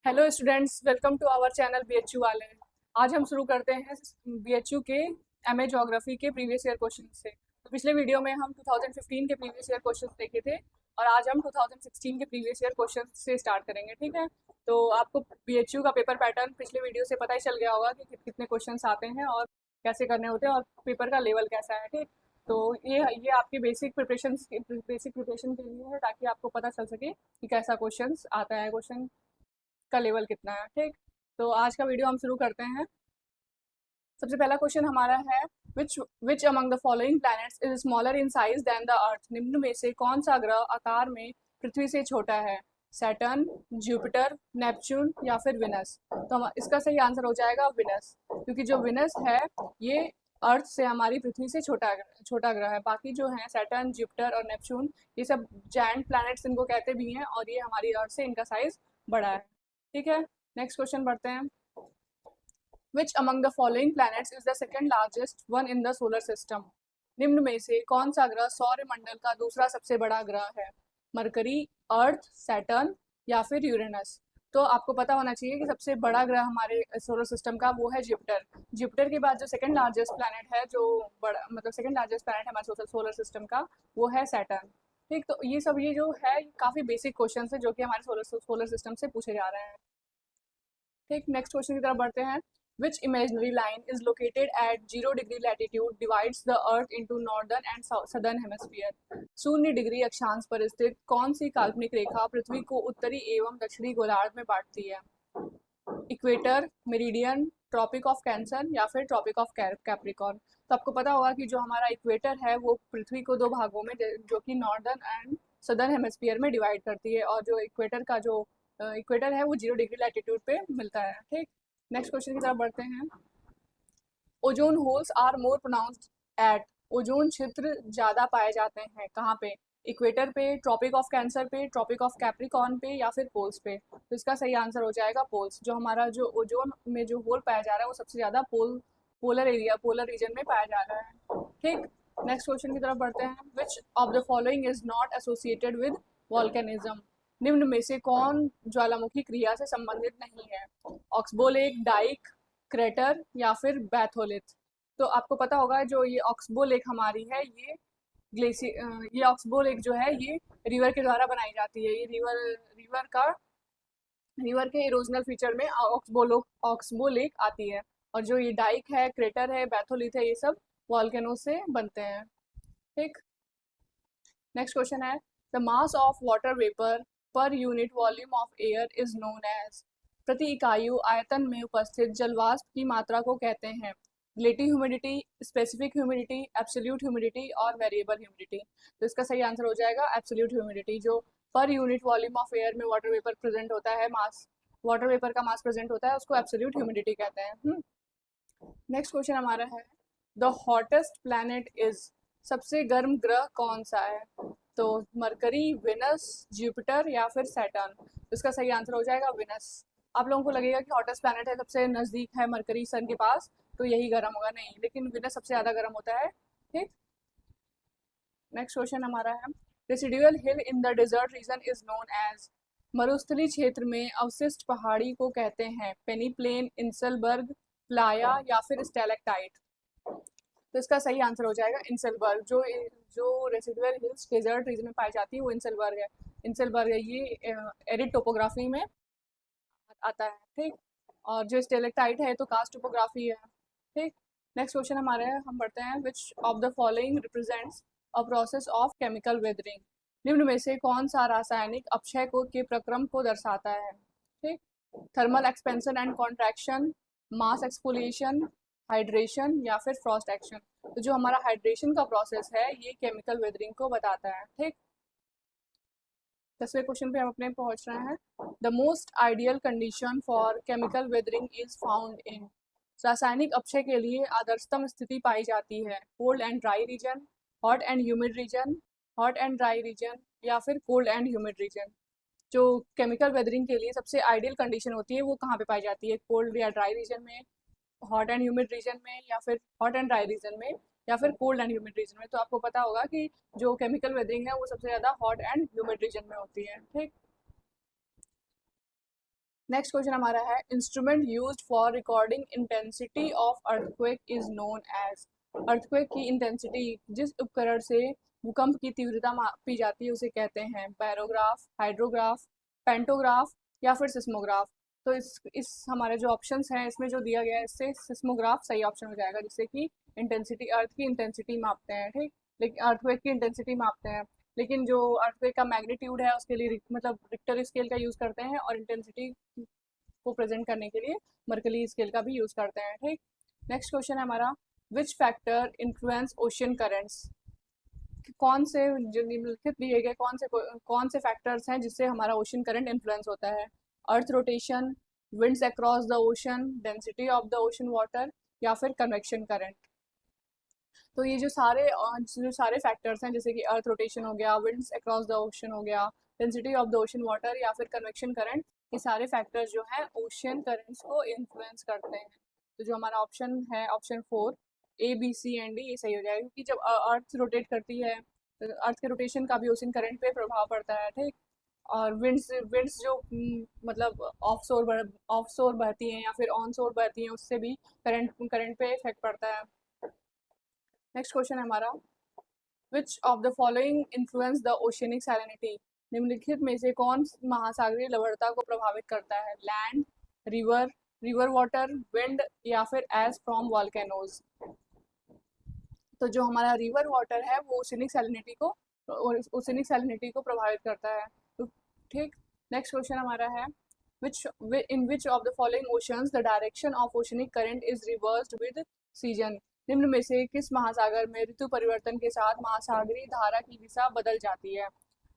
Hello students, welcome to our channel BHU वाले। आज हम शुरू करते हैं बीएचयू के एमए ज्योग्राफी के प्रीवियस ईयर क्वेश्चन से। तो पिछले वीडियो में हम 2015 के प्रीवियस ईयर क्वेश्चन देखे थे और आज हम 2016 के प्रीवियस ईयर क्वेश्चन से स्टार्ट करेंगे। ठीक है, तो आपको बीएचयू का पेपर पैटर्न पिछले वीडियो से पता ही चल गया होगा कि कितने क्वेश्चन आते हैं और कैसे करने होते हैं और पेपर का लेवल कैसा है। ठीक, तो ये आपकी बेसिक प्रिपरेशन के लिए है, ताकि आपको पता चल सके कि कैसा क्वेश्चन आता है, क्वेश्चन का लेवल कितना है। ठीक, तो आज का वीडियो हम शुरू करते हैं। सबसे पहला क्वेश्चन हमारा है, which which among the following planets is smaller in size then the earth. निम्न में से कौन सा ग्रह आकार में पृथ्वी से छोटा है? सैटर्न, जुपिटर, नेपच्यून या फिर विनस। तो हम इसका सही आंसर हो जाएगा विनस, क्योंकि जो विनस है ये अर्थ से, हमारी पृथ्वी से छोटा ग्रह है। बाकी जो है सैटर्न, जुपिटर और नेपच्यून, ये सब जायंट प्लैनेट्स इनको कहते भी हैं और ये हमारी अर्थ से इनका साइज बड़ा है। ठीक है, नेक्स्ट क्वेश्चन बढ़ते हैं। विच among the following planets is the second largest one in the solar system. निम्न में से कौन सा ग्रह सौर मंडल का दूसरा सबसे बड़ा ग्रह है? मरकरी, अर्थ, सैटर्न या फिर यूरेनस। तो आपको पता होना चाहिए कि सबसे बड़ा ग्रह हमारे सोलर सिस्टम का वो है जुपिटर। जुपिटर के बाद जो सेकंड लार्जेस्ट प्लैनेट है, जो बड़ा मतलब सेकंड लार्जेस्ट प्लैनेट है हमारे सोलर सिस्टम का, वो है सैटर्न। ठीक, तो ये जो है काफ़ी बेसिक क्वेश्चन है जो कि हमारे सोलर सिस्टम से पूछे जा रहे हैं। ठीक, नेक्स्ट क्वेश्चन की तरफ बढ़ते हैं। Which imaginary line is located at 0 degree latitude divides the earth into northern and southern hemisphere. शून्य डिग्री अक्षांश पर स्थित कौन सी काल्पनिक रेखा पृथ्वी को उत्तरी एवं दक्षिणी गोलार्ध में बांटती है? Equator, meridian, tropic of Cancer या फिर ट्रॉपिक ऑफ कैप्रिकॉर्न। तो आपको पता होगा कि जो हमारा इक्वेटर है वो पृथ्वी को दो भागों में, जो कि नॉर्दर्न एंड सदर्न हेमिस्फीयर में डिवाइड करती है, और जो इक्वेटर है वो 0 डिग्री लैटिट्यूड पे मिलता है। ठीक, नेक्स्ट क्वेश्चन की तरफ बढ़ते हैं। Ozone holes are more pronounced at. Ozone क्षेत्र ज्यादा पाए जाते हैं कहाँ पे? इक्वेटर पे, ट्रॉपिक ऑफ कैंसर पे, ट्रॉपिक ऑफ कैप्रिकॉर्न पे या फिर पोल्स पे। तो इसका सही आंसर हो जाएगा पोल्स। जो हमारा जो ओजोन में जो होल पाया जा रहा है वो सबसे ज्यादा पोलर रीजन में पाया जा रहा है। ठीक, नेक्स्ट क्वेश्चन की तरफ बढ़ते हैं। विच of the following is not associated with volcanism. निम्न में से कौन ज्वालामुखी क्रिया से संबंधित नहीं है? ऑक्सबो लेक, डाइक, क्रेटर या फिर बैथोलिथ। तो आपको पता होगा जो ये ऑक्सबो लेक हमारी है, ये ऑक्सबो लेक जो है ये रिवर के द्वारा बनाई जाती है। ये रिवर के इरोजनल फीचर में ऑक्सबो लेक आती है। और जो ये डाइक है, क्रेटर है, बैथोलिथ है, ये सब वॉल्केनो से बनते हैं। ठीक, नेक्स्ट क्वेश्चन है, the mass of water vapour per unit volume of air is known as. प्रति इकाई आयतन में उपस्थित जलवाष्प की मात्रा को कहते हैं relative humidity, specific humidity, absolute humidity और वेरिएबल ह्यूमिडिटी। तो इसका सही आंसर हो जाएगा एब्सोल्यूट ह्यूमिडिटी। जो per unit volume of air में वाटर वेपर का मास प्रेजेंट होता है उसको एब्सोल्यूट ह्यूमिडिटी कहते हैं। नेक्स्ट क्वेश्चन हमारा है, द हॉटेस्ट प्लैनेट इज। सबसे गर्म ग्रह कौन सा है? तो मरकरी, विनस, जुपिटर या फिर सैटर्न। तो इसका सही आंसर हो जाएगा विनस। आप लोगों को लगेगा कि हॉटेस्ट प्लैनेट है, सबसे नजदीक है मरकरी सन के पास, तो यही गर्म होगा। नहीं, लेकिन विनस सबसे ज्यादा गर्म होता है। ठीक, नेक्स्ट क्वेश्चन हमारा है, residual hill in the desert region is known as. मरुस्थलीय क्षेत्र में अवशिष्ट पहाड़ी को कहते हैं पेनीप्लेन, इंसलबर्ग, प्लाया या फिर स्टेलेक्टाइट। तो इसका सही आंसर हो जाएगा इंसलबर्ग। जो रेसिडुअल हिल्स डेजर्ट रीजन में पाई जाती है वो इंसलबर्ग है। ये एरिड टोपोग्राफी में आता है। ठीक, और जो स्टेलेक्टाइट है तो कास्ट टोपोग्राफी है। ठीक, नेक्स्ट क्वेश्चन हमारे हम बढ़ते हैं, विच of the following represents a process of chemical weathering. निम्न में से कौन सा रासायनिक अपक्षय को के प्रक्रम को दर्शाता है? ठीक, thermal expansion and contraction, mass exfoliation, hydration या फिर फ्रॉस्ट एक्शन। तो जो हमारा हाइड्रेशन का प्रोसेस है ये केमिकल वेदरिंग को बताता है। ठीक, 10वें क्वेश्चन पे हम अपने पहुंच रहे हैं। The most ideal condition for chemical weathering is found in. रासायनिक अपक्षय के लिए आदर्शतम स्थिति पाई जाती है cold and dry region, hot and humid region, hot and dry region या फिर कोल्ड एंड ह्यूमिड रीजन। जो केमिकल वेदरिंग के लिए सबसे आइडियल कंडीशन होती है वो कहाँ पे पाई जाती है? कोल्ड या ड्राई रीजन में, हॉट एंड ह्यूमिड रीजन में या फिर हॉट एंड ड्राई रीजन में या फिर कोल्ड एंड ह्यूमिड रीजन में। तो आपको पता होगा कि जो केमिकल वेदरिंग है वो सबसे ज़्यादा हॉट एंड ह्यूमिड रीजन में होती है। ठीक, नेक्स्ट क्वेश्चन हमारा है instrument used for recording intensity of earthquake is known as. Earthquake की इंटेंसिटी जिस उपकरण से भूकंप की तीव्रता मापी जाती है उसे कहते हैं बैरोग्राफ, हाइड्रोग्राफ, पेंटोग्राफ या फिर सिस्मोग्राफ। तो इस हमारे जो ऑप्शंस हैं इसमें जो दिया गया है इससे सिस्मोग्राफ सही ऑप्शन हो जाएगा, जिससे कि इंटेंसिटी अर्थ की इंटेंसिटी मापते हैं, ठीक। लेकिन अर्थक्वेक की इंटेंसिटी मापते हैं, लेकिन जो अर्थक्वेक का मैग्नीट्यूड है उसके लिए मतलब रिक्टर स्केल का यूज़ करते हैं, और इंटेंसिटी को प्रेजेंट करने के लिए मर्कली स्केल का भी यूज़ करते हैं, ठीक। नेक्स्ट क्वेश्चन है हमारा which factor influence ocean currents. कौन से जो निम्नलिखित दिए गए कौन से फैक्टर्स हैं जिससे हमारा ओशन करंट इन्फ्लुएंस होता है। Earth rotation, winds across the ocean, density of the ocean water या फिर कन्वेक्शन करंट। तो ये जो सारे फैक्टर्स हैं जैसे कि अर्थ रोटेशन हो गया, विंड्स अक्रॉस द ओशन हो गया, density of the ocean water या फिर कन्वेक्शन करंट, ये सारे फैक्टर्स जो हैं ओशन करंट्स को इन्फ्लुएंस करते हैं। तो जो हमारा ऑप्शन है option 4 A B C and D ये सही हो जाएगा, क्योंकि जब अर्थ रोटेट करती है तो अर्थ के रोटेशन का भी ओशन करंट पे प्रभाव पड़ता है, ठीक। और विंड्स जो मतलब ऑफ शोर बहती हैं या फिर ऑन शोर बहती हैं उससे भी करंट पे इफेक्ट पड़ता है। नेक्स्ट क्वेश्चन है हमारा विच of the following influence the oceanic salinity. निम्नलिखित में से कौन महासागरीय लवणता को प्रभावित करता है। लैंड, रिवर वाटर, विंड या फिर एज फ्रॉम वॉल्केनोज। तो जो हमारा रिवर वाटर है वो ओशनिक सैलिनिटी को प्रभावित करता है, तो ठीक। नेक्स्ट क्वेश्चन हमारा है in which of the following oceans the direction of oceanic current is reversed with season। निम्न में से किस महासागर में ऋतु परिवर्तन के साथ महासागरीय धारा की दिशा बदल जाती है।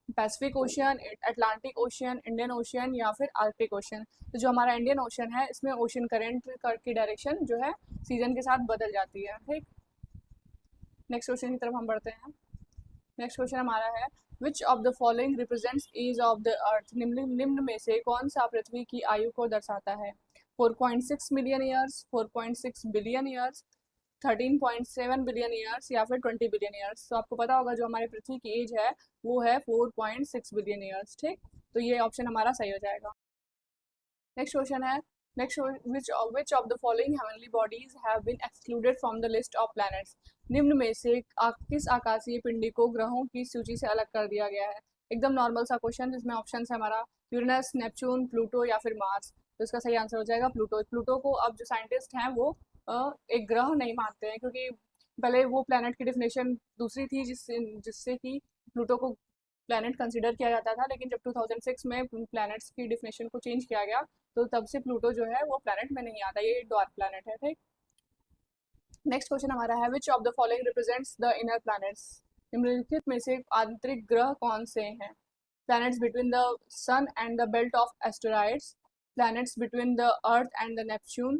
Pacific ocean, Atlantic ocean, Indian ocean या फिर आर्कटिक ओशियन। तो जो हमारा इंडियन ओशियन है इसमें ओशन करंट की डायरेक्शन जो है सीजन के साथ बदल जाती है, ठीक। नेक्स्ट क्वेश्चन की तरफ हम बढ़ते हैं। नेक्स्ट क्वेश्चन हमारा है which of the following represents age of the earth. निम्न में से कौन सा पृथ्वी की आयु को दर्शाता है। 4.6 million years, 4.6 billion years, 13.7 billion years या फिर 20 बिलियन ईयर्स। तो आपको पता होगा जो हमारे पृथ्वी की एज है वो है 4.6 बिलियन ईयर्स, ठीक। तो ये ऑप्शन हमारा सही हो जाएगा। नेक्स्ट क्वेश्चन है which of the following heavenly bodies have been excluded from the list of planets। निम्न में से किस आकाशीय पिंडी को ग्रहों की सूची से अलग कर दिया गया है। एकदम नॉर्मल सा क्वेश्चन जिसमें ऑप्शन है हमारा यूरेनस, नेपच्यून, प्लूटो या फिर मार्स। तो इसका सही आंसर हो जाएगा प्लूटो। प्लूटो को अब जो साइंटिस्ट हैं वो एक ग्रह नहीं मानते हैं, क्योंकि पहले वो प्लैनेट की डेफिनेशन दूसरी थी जिससे कि प्लूटो को प्लैनेट कंसिडर किया जाता था, लेकिन जब 2006 में प्लैनेट्स की डेफिनेशन को चेंज किया गया तो तब से प्लूटो जो है वो प्लैनेट में नहीं आता, ये डॉर्क प्लैनेट है, ठीक। नेक्स्ट क्वेश्चन हमारा है which of the following represents the inner planets. निम्नलिखित में से आंतरिक ग्रह कौन से हैं। Planets between the sun and the belt of asteroids, planets between the earth and the Neptune,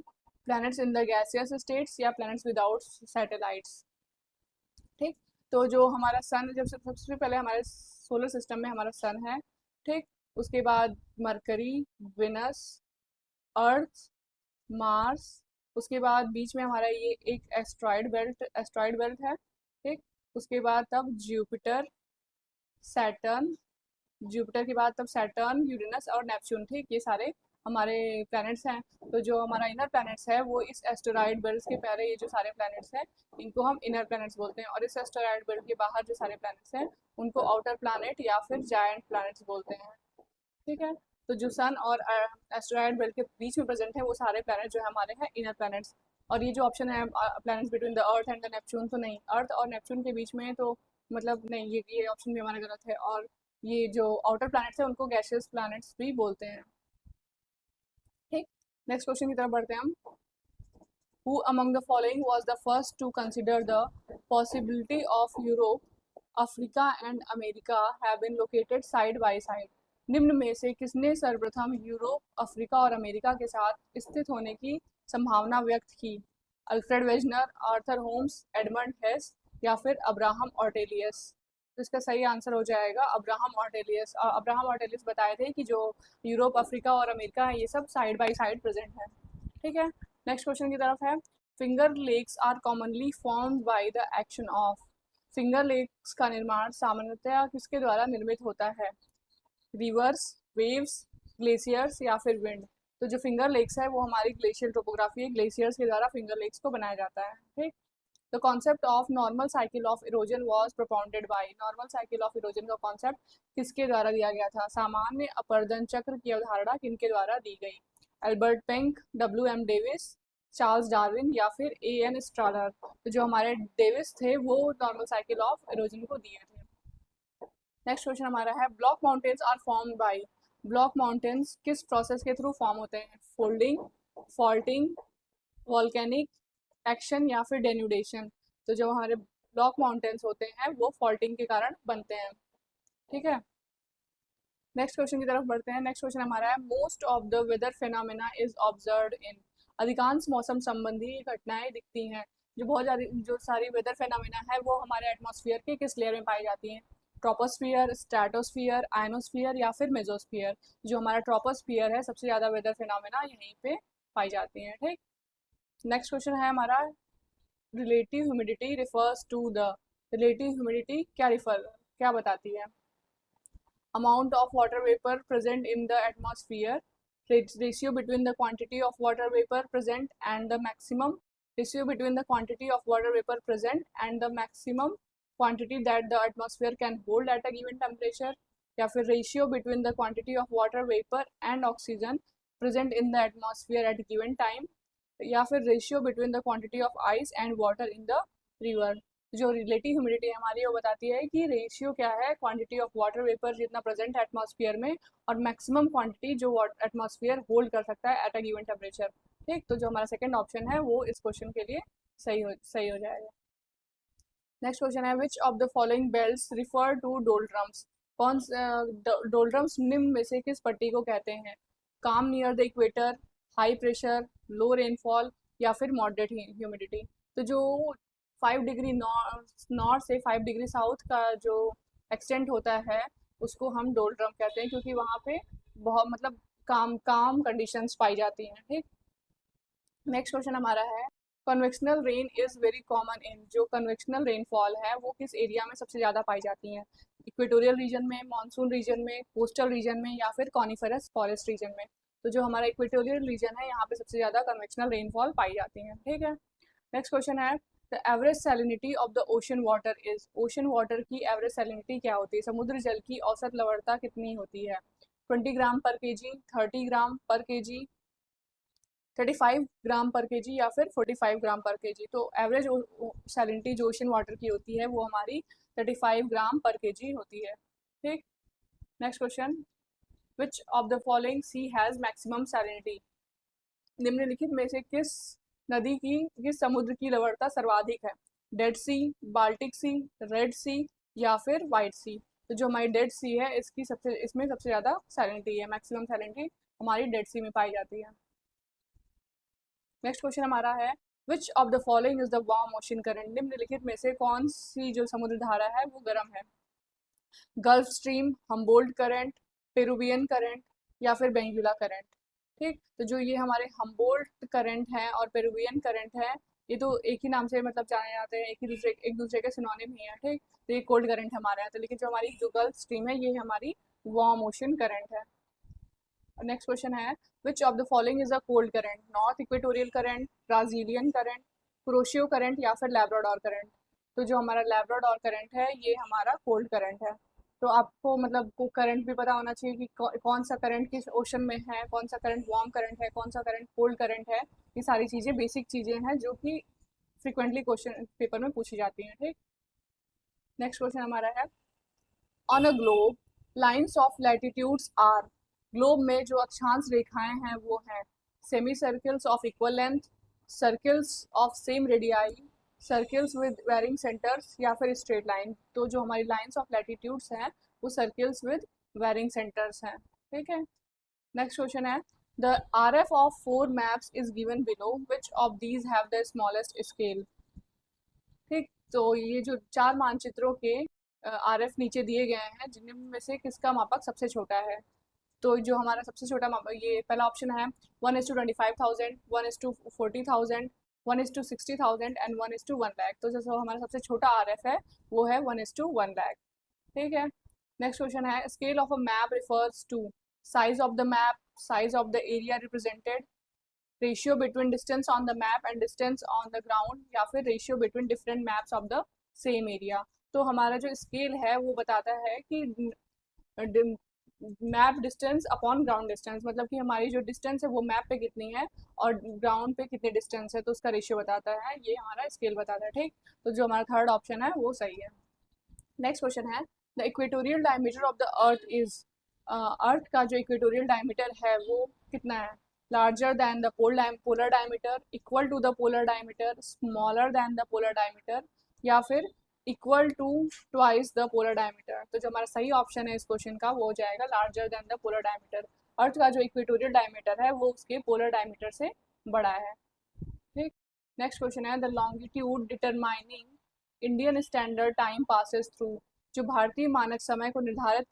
planets in the gaseous states या प्लैनेट्स विदाउट सैटेलाइट्स, ठीक। तो जो हमारा सन जब सबसे पहले हमारे सोलर सिस्टम में हमारा सन है, ठीक। उसके बाद मरकरी, विनस, अर्थ, मार्स, उसके बाद बीच में हमारा ये एक एस्ट्रॉइड बेल्ट है, ठीक। उसके बाद तब जुपिटर के बाद तब सैटर्न, यूरेनस और नेपच्यून, ठीक। ये सारे हमारे प्लैनेट्स हैं। तो जो हमारा इनर प्लैनेट्स है वो इस एस्टेरॉइड बेल्ट के पहले ये जो सारे प्लैनेट्स हैं इनको हम इनर प्लैनेट्स बोलते हैं, और इस एस्टेरॉइड बेल्ट के बाहर जो सारे प्लैनेट्स हैं उनको आउटर प्लैनेट या फिर जायंट प्लैनेट्स बोलते हैं, ठीक है। तो जो सन और एस्टेरॉइड बेल्ट के बीच में प्रेजेंट है वो सारे प्लैनेट जो है हमारे हैं इनर प्लैनेट्स। और ये जो ऑप्शन है planets between the earth and the Neptune, तो नहीं, अर्थ और नेपच्यून के बीच में तो मतलब नहीं, ये ऑप्शन भी हमारा गलत है। और ये जो आउटर प्लैनेट्स है उनको गैसियस प्लैनेट्स भी बोलते हैं, ठीक। नेक्स्ट क्वेश्चन की तरफ बढ़ते हैं हम। Who among the following was the first to consider the possibility of Europe, Africa and America have been located side by side। निम्न में से किसने सर्वप्रथम यूरोप, अफ्रीका और अमेरिका के साथ स्थित होने की संभावना व्यक्त की। Alfred Wegener, Arthur Holmes, Edmund Hess या फिर अब्राहम ऑर्टेलियस। तो इसका सही आंसर हो जाएगा अब्राहम ऑर्टेलियस। अब्राहम ऑर्टेलियस बताए थे कि जो यूरोप, अफ्रीका और अमेरिका है ये सब साइड बाई साइड प्रेजेंट है, ठीक है। नेक्स्ट क्वेश्चन की तरफ है finger lakes are commonly formed by the action of. Finger lakes का निर्माण सामान्यतया किसके द्वारा निर्मित होता है। रिवर्स, वेव्स, ग्लेशियर्स या फिर विंड। तो जो फिंगर लेक्स है वो हमारी ग्लेशियल टोपोग्राफी है, ग्लेशियर्स के द्वारा फिंगर लेक्स को बनाया जाता है। ठीक, the concept of normal cycle of erosion was propounded by, normal cycle of erosion का कॉन्सेप्ट किसके द्वारा दिया गया था? सामान्य अपरदन चक्र की अवधारणा किनके द्वारा दी गई? Albert Penck, W.M. Davis, Charles Darwin या फिर A.N. स्ट्रालर। तो जो हमारे डेविस थे वो नॉर्मल साइकिल ऑफ इरोजन को दिए थे। नेक्स्ट क्वेश्चन हमारा है, block mountains are form by, block mountains किस प्रोसेस के थ्रू फॉर्म होते हैं? फोल्डिंग, फॉल्टिंग, वॉल्केनिक एक्शन या फिर डेन्यूडेशन। तो जो हमारे ब्लॉक माउंटेन्स होते हैं वो फॉल्टिंग के कारण बनते हैं। ठीक है, नेक्स्ट क्वेश्चन की तरफ बढ़ते हैं। नेक्स्ट क्वेश्चन हमारा है, most of the weather phenomena is observed in, अधिकांश मौसम संबंधी घटनाएं दिखती हैं, जो सारी वेदर फिनोमेना है वो हमारे एटमॉस्फेयर के किस लेयर में पाई जाती हैं? ट्रोपोस्फियर, स्ट्रेटोस्फियर, आयनोस्फियर या फिर मेसोस्फियर। जो हमारा ट्रोपोस्फियर है सबसे ज़्यादा वेदर फिनोमेना यहीं पे पाई जाती हैं। ठीक, नेक्स्ट क्वेश्चन है हमारा, relative humidity refers to the, relative humidity क्या बताती है? amount of water vapor present in the atmosphere, ratio between the quantity of water vapor present and the maximum, ratio between the quantity of water vapor present and the maximum quantity that the atmosphere can hold at a given temperature, या फिर ratio between the quantity of water vapor and oxygen present in the atmosphere at a given time, या फिर ratio between the quantity of ice and water in the river। जो relative humidity हमारी वो बताती है कि रेशियो क्या है क्वांटिटी ऑफ वाटर वेपर जितना प्रेजेंट है एटमॉस्फेयर में और मैक्सिमम क्वांटिटी जो एटमॉस्फेयर होल्ड कर सकता है एट अ गिवन टेम्परेचर। ठीक, तो जो हमारा सेकंड ऑप्शन है वो इस क्वेश्चन के लिए सही हो जाएगा। नेक्स्ट क्वेश्चन है, which of the following belts refer to doldrums, कौन डोल्ड्रम्स निम्न में से किस पट्टी को कहते हैं? काम near the equator, high pressure, low rainfall या फिर मॉडरेट ह्यूमिडिटी। तो जो 5 डिग्री नॉर्थ से 5 डिग्री साउथ का जो एक्सटेंट होता है उसको हम डोल्ड्रम कहते हैं, क्योंकि वहाँ पे बहुत मतलब काम कंडीशंस पाई जाती हैं। ठीक, नेक्स्ट क्वेश्चन हमारा है, convectional rain is very common in, जो कन्वेक्शनल रेनफॉल है वो किस एरिया में सबसे ज़्यादा पाई जाती हैं? इक्वेटोरियल रीजन में, मानसून रीजन में, कोस्टल रीजन में या फिर कॉनिफरस फॉरेस्ट रीजन में। तो जो हमारा इक्वेटोरियल रीजन है यहाँ पे सबसे ज़्यादा कन्वेक्शनल रेनफॉल पाई जाती है। ठीक है, नेक्स्ट क्वेश्चन है, the average salinity of the ocean water is, ocean water की एवरेज सैलिनिटी क्या होती है? समुद्र जल की औसत लवणता कितनी होती है? 20 ग्राम पर केजी, 30 ग्राम पर केजी, 35 ग्राम पर केजी या फिर 45 ग्राम पर केजी। तो एवरेज सैलिनिटी जो ओशन वाटर की होती है वो हमारी 35 ग्राम पर केजी होती है। ठीक, next question, which of the following sea has maximum salinity, निम्नलिखित में से किस समुद्र की लवणता सर्वाधिक है? Dead Sea, Baltic Sea, Red Sea या फिर वाइट सी। तो जो हमारी डेड सी है इसमें सबसे ज़्यादा सैलिनिटी है, मैक्सिमम सैलिनिटी हमारी डेड सी में पाई जाती है। नेक्स्ट क्वेश्चन हमारा है, which of the following is the warm ocean current, निम्नलिखित में से कौन सी जो समुद्र धारा है वो गर्म है? Gulf stream, Humboldt current, Peruvian current या फिर बेंगुला करंट। ठीक, तो जो ये हमारे हम्बोल्ट करंट है और पेरुवियन करंट है ये तो एक ही नाम से मतलब जाने जाते हैं, एक दूसरे के सिनोनिम ही है। ठीक, तो ये कोल्ड करंट हमारे यहाँ, तो लेकिन जो हमारी जो गल्फ स्ट्रीम है ये हमारी वार्म ओशन करंट है। नेक्स्ट क्वेश्चन है, which of the following is a cold current? North equatorial current, Brazilian current, crochet current या फिर लैब्राडोर करंट। तो जो हमारा लैब्राडोर करंट है ये हमारा कोल्ड करंट है। तो आपको मतलब को करंट भी पता होना चाहिए कि कौन सा करंट किस ओशन में है, कौन सा करंट वार्म करंट है, कौन सा करंट कोल्ड करंट है। ये सारी चीज़ें बेसिक चीज़ें हैं जो कि फ्रिक्वेंटली क्वेश्चन पेपर में पूछी जाती हैं। ठीक, नेक्स्ट क्वेश्चन हमारा है, on a globe lines of latitudes are, globe में जो अक्षांश रेखाएं हैं वो हैं semi circles of equal length, circles of same radii, circles with varying centres या फिर स्ट्रेट लाइन। तो जो हमारी लाइन्स ऑफ लैटिट्यूड्स हैं वो सर्कल्स विद वेरिंग सेंटर्स हैं। ठीक है, नेक्स्ट क्वेश्चन है, the RF of 4 maps is given below, which of these have the smallest scale. ठीक, तो ये जो 4 मानचित्रों के RF नीचे दिए गए हैं जिनमें से किसका मापक सबसे छोटा है? तो जो हमारा सबसे छोटा मापक, ये पहला ऑप्शन है 1:25,000, 1:40,000, 1:60,000 एंड 1:1 लाख। तो जैसे हमारा सबसे छोटा RF है वो है 1:1 लाख। ठीक है, नेक्स्ट क्वेश्चन है, scale of a map refers to size of the map, size of the area represented, ratio between distance on the map and distance on the ground, या फिर ratio between different maps of the same area. तो हमारा जो scale है वो बताता है कि map distance upon ground distance, मतलब कि हमारी जो डिस्टेंस है वो मैप पे कितनी है और ग्राउंड पे कितनी डिस्टेंस है, तो उसका रेशियो बताता है, ये हमारा स्केल बताता है। ठीक, तो जो हमारा थर्ड ऑप्शन है वो सही है। नेक्स्ट क्वेश्चन है, the equatorial diameter of the earth is, earth का जो इक्वेटोरियल डायमीटर है वो कितना है? Larger than the polar diameter, equal to the polar diameter, smaller than the polar diameter, या फिर equal to twice the polar diameter. तो जो हमारा सही ऑप्शन है इस क्वेश्चन का वो हो जाएगा larger than the polar diameter. Earth का जो इक्वेटोरियल डायमीटर है वो उसके पोलर डायमीटर से बड़ा है। ठीक, नेक्स्ट क्वेश्चन है, the longitude determining Indian standard time passes through, जो भारतीय मानक समय को निर्धारित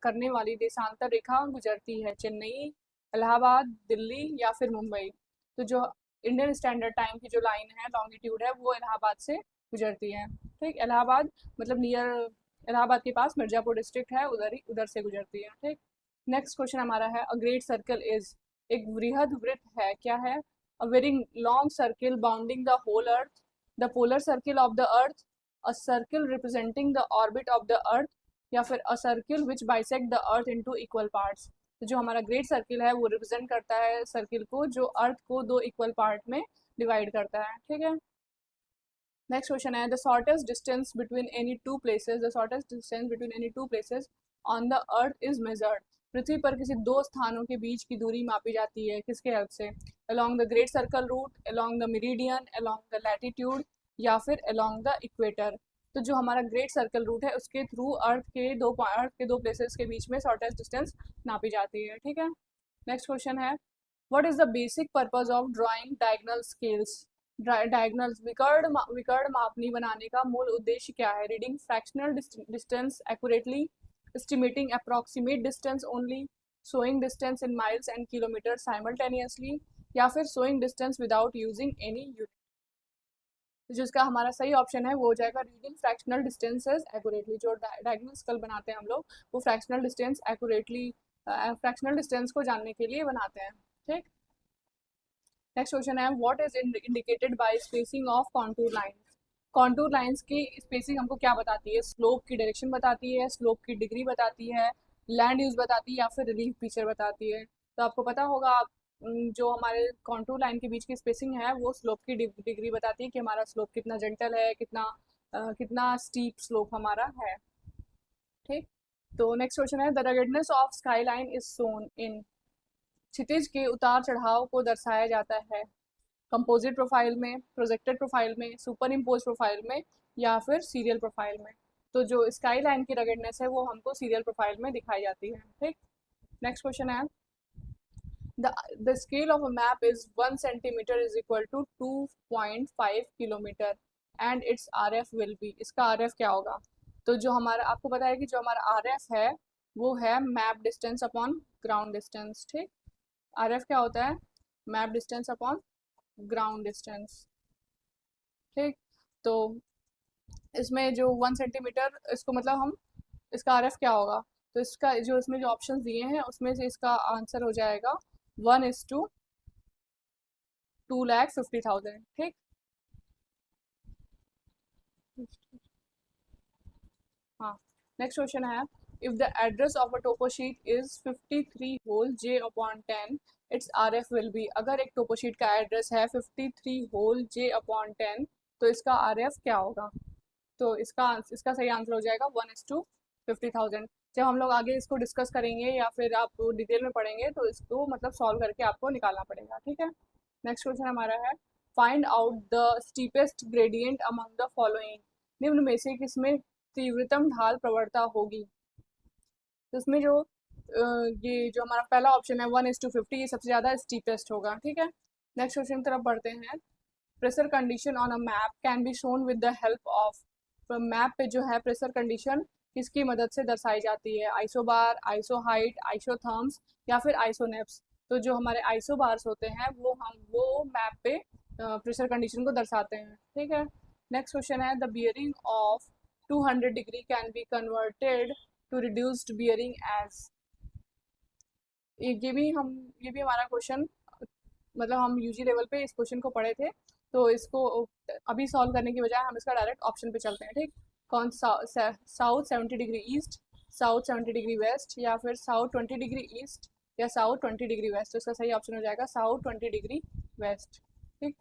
करने वाली देशांतर रेखा गुजरती है, चेन्नई, इलाहाबाद, दिल्ली या फिर मुंबई। तो जो इंडियन स्टैंडर्ड टाइम की जो लाइन है, लॉन्गिट्यूड है, वो इलाहाबाद से गुजरती है। ठीक, इलाहाबाद मतलब नियर, इलाहाबाद के पास मिर्जापुर डिस्ट्रिक्ट है, उधर से गुजरती है। ठीक, नेक्स्ट क्वेश्चन हमारा है, अ ग्रेट सर्कल इज, एक वृहद वृत्त है, क्या है? A very long circle bounding the whole earth, the polar circle of the earth, a circle representing the orbit of the earth, या फिर a circle which bisect the earth into equal parts. तो जो हमारा great circle है वो represent करता है circle को जो अर्थ को दो इक्वल पार्ट में डिवाइड करता है। ठीक है, नेक्स्ट क्वेश्चन है, the shortest distance between any two places, the shortest distance between any two places on the earth is measured, पृथ्वी पर किसी दो स्थानों के बीच की दूरी मापी जाती है, किसके हेल्प से? Along the great circle route, along the meridian, along the latitude, या फिर अलोंग द इक्वेटर। तो जो हमारा ग्रेट सर्कल रूट है उसके थ्रू अर्थ के दो प्लेसेस के बीच में शॉर्टेस्ट डिस्टेंस नापी जाती है। ठीक है, नेक्स्ट क्वेश्चन है, what is the basic purpose of drawing diagonal scales, diagonals विकर्ण मापनी बनाने का मूल उद्देश्य क्या है? Reading fractional distance accurately, estimating approximate distance only, showing distance in miles and kilometre simultaneously, या फिर showing distance without using any unit. जिसका हमारा सही ऑप्शन है वो हो जाएगा रीडिंग फ्रैक्शनल डिस्टेंसेस एक्यूरेटली। जो डायगोनल स्केल बनाते हैं हम लोग वो fractional distance accurately, fractional distance को जानने के लिए बनाते हैं। ठीक, नेक्स्ट क्वेश्चन है, what is indicated by spacing of contour lines, contour lines की स्पेसिंग हमको क्या बताती है? स्लोप की डायरेक्शन बताती है, स्लोप की डिग्री बताती है, लैंड यूज बताती है, या फिर रिलीफ फीचर बताती है। तो आपको पता होगा, आप जो हमारे कॉन्टूर लाइन के बीच की स्पेसिंग है वो स्लोप की डिग्री बताती है कि हमारा स्लोप कितना जेंटल है, कितना स्टीप स्लोप हमारा है। ठीक, तो नेक्स्ट क्वेश्चन है, the ruggedness of skyline is shown in, क्षितिज के उतार चढ़ाव को दर्शाया जाता है कंपोजिट प्रोफाइल में, प्रोजेक्टेड प्रोफाइल में, सुपर इम्पोज प्रोफाइल में, या फिर सीरियल प्रोफाइल में। तो जो स्काई लाइन की रगडनेस है वो हमको सीरियल प्रोफाइल में दिखाई जाती है। ठीक, नेक्स्ट क्वेश्चन है, the scale of a map is 1 centimeter is equal to 2.5 kilometre and its RF will be, इसका RF क्या होगा? तो जो हमारा, आपको पता है कि जो हमारा RF है वो है map distance upon ground distance. ठीक, RF क्या होता है? Map distance upon ground distance. ठीक, तो इसमें जो 1 सेंटीमीटर, इसको मतलब हम, इसका RF क्या होगा? तो इसका जो इसमें जो ऑप्शन दिए हैं उसमें से इसका आंसर हो जाएगा 1:2,50,000। ठीक, हाँ, नेक्स्ट क्वेश्चन है, if the address of a topo sheet is 53 होल j upon 10 its RF will be, अगर एक टोपो शीट का एड्रेस है 53 होल j अपॉन 10 तो इसका RF क्या होगा? तो इसका सही आंसर हो जाएगा 1:50,000। जब हम लोग आगे इसको डिस्कस करेंगे या फिर आप डिटेल में पढ़ेंगे तो इसको मतलब सॉल्व करके आपको निकालना पड़ेगा। ठीक है, नेक्स्ट क्वेश्चन हमारा है, find out the steepest gradient among the following, निम्न में से किसमें तीव्रतम ढाल प्रवणता होगी? तो इसमें जो ये जो हमारा पहला ऑप्शन है 1:50, ये सबसे ज़्यादा स्टीपेस्ट होगा। ठीक है, नेक्स्ट क्वेश्चन की तरफ बढ़ते हैं, pressure condition on a map can be shown with the help of, तो मैप पे जो है प्रेशर कंडीशन किसकी मदद से दर्शाई जाती है? आइसोबार, आइसोहाइट, आइसोथर्म्स, या फिर आइसोनेप्स। तो जो हमारे आइसोबार्स होते हैं वो मैप पे प्रेशर कंडीशन को दर्शाते हैं। ठीक है, नेक्स्ट क्वेश्चन है, the bearing of 200 degree can be converted to reduced bearing as, ये भी हमारा क्वेश्चन, मतलब हम यूजी लेवल पे इस क्वेश्चन को पढ़े थे, तो इसको अभी सॉल्व करने की बजाय हम इसका डायरेक्ट ऑप्शन पे चलते हैं। ठीक, कौन south 70 degree east, south 70 degree west, या फिर साउथ 20 डिग्री ईस्ट, या साउथ 20 डिग्री वेस्ट। तो इसका सही ऑप्शन हो जाएगा साउथ 20 डिग्री वेस्ट। ठीक,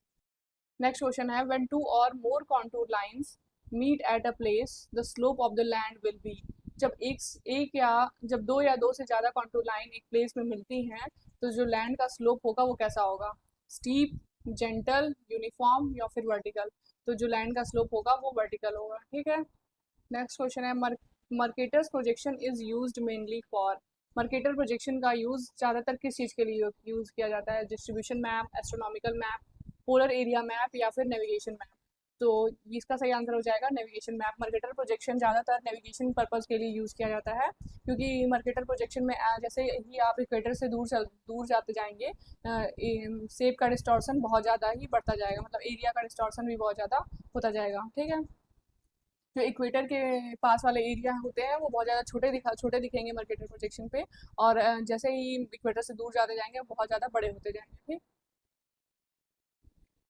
नेक्स्ट क्वेश्चन है when two or more contour lines meet at a place the slope of the land will be. जब एक या जब दो से ज़्यादा कॉन्टूर लाइन एक प्लेस में मिलती हैं, तो जो लैंड का स्लोप होगा वो कैसा होगा? स्टीप, जेंटल, यूनिफॉर्म, या फिर वर्टिकल। तो जो लैंड का स्लोप होगा वो वर्टिकल होगा। ठीक है, नेक्स्ट क्वेश्चन है Mercator's projection is used mainly for. Mercator projection का यूज़ ज़्यादातर किस चीज़ के लिए यूज़ किया जाता है? Distribution map, astronomical map, polar area map, या फिर नेविगेशन मैप। तो इसका सही आंसर हो जाएगा नेविगेशन मैप। मर्केटर प्रोजेक्शन ज़्यादातर नेविगेशन पर्पज़ के लिए यूज़ किया जाता है, क्योंकि मर्केटर प्रोजेक्शन में जैसे ही आप इक्वेटर से दूर जाते जाएंगे, सेब का डिस्टॉर्शन बहुत ज़्यादा ही बढ़ता जाएगा, मतलब एरिया का डिस्टॉर्शन भी बहुत ज़्यादा होता जाएगा। ठीक है, जो इक्वेटर के पास वाले एरिया होते हैं वो बहुत ज़्यादा छोटे दिखेंगे मर्केटर प्रोजेक्शन पे, और जैसे ही इक्वेटर से दूर जाते जाएंगे बहुत ज़्यादा बड़े होते जाएंगे। ठीक,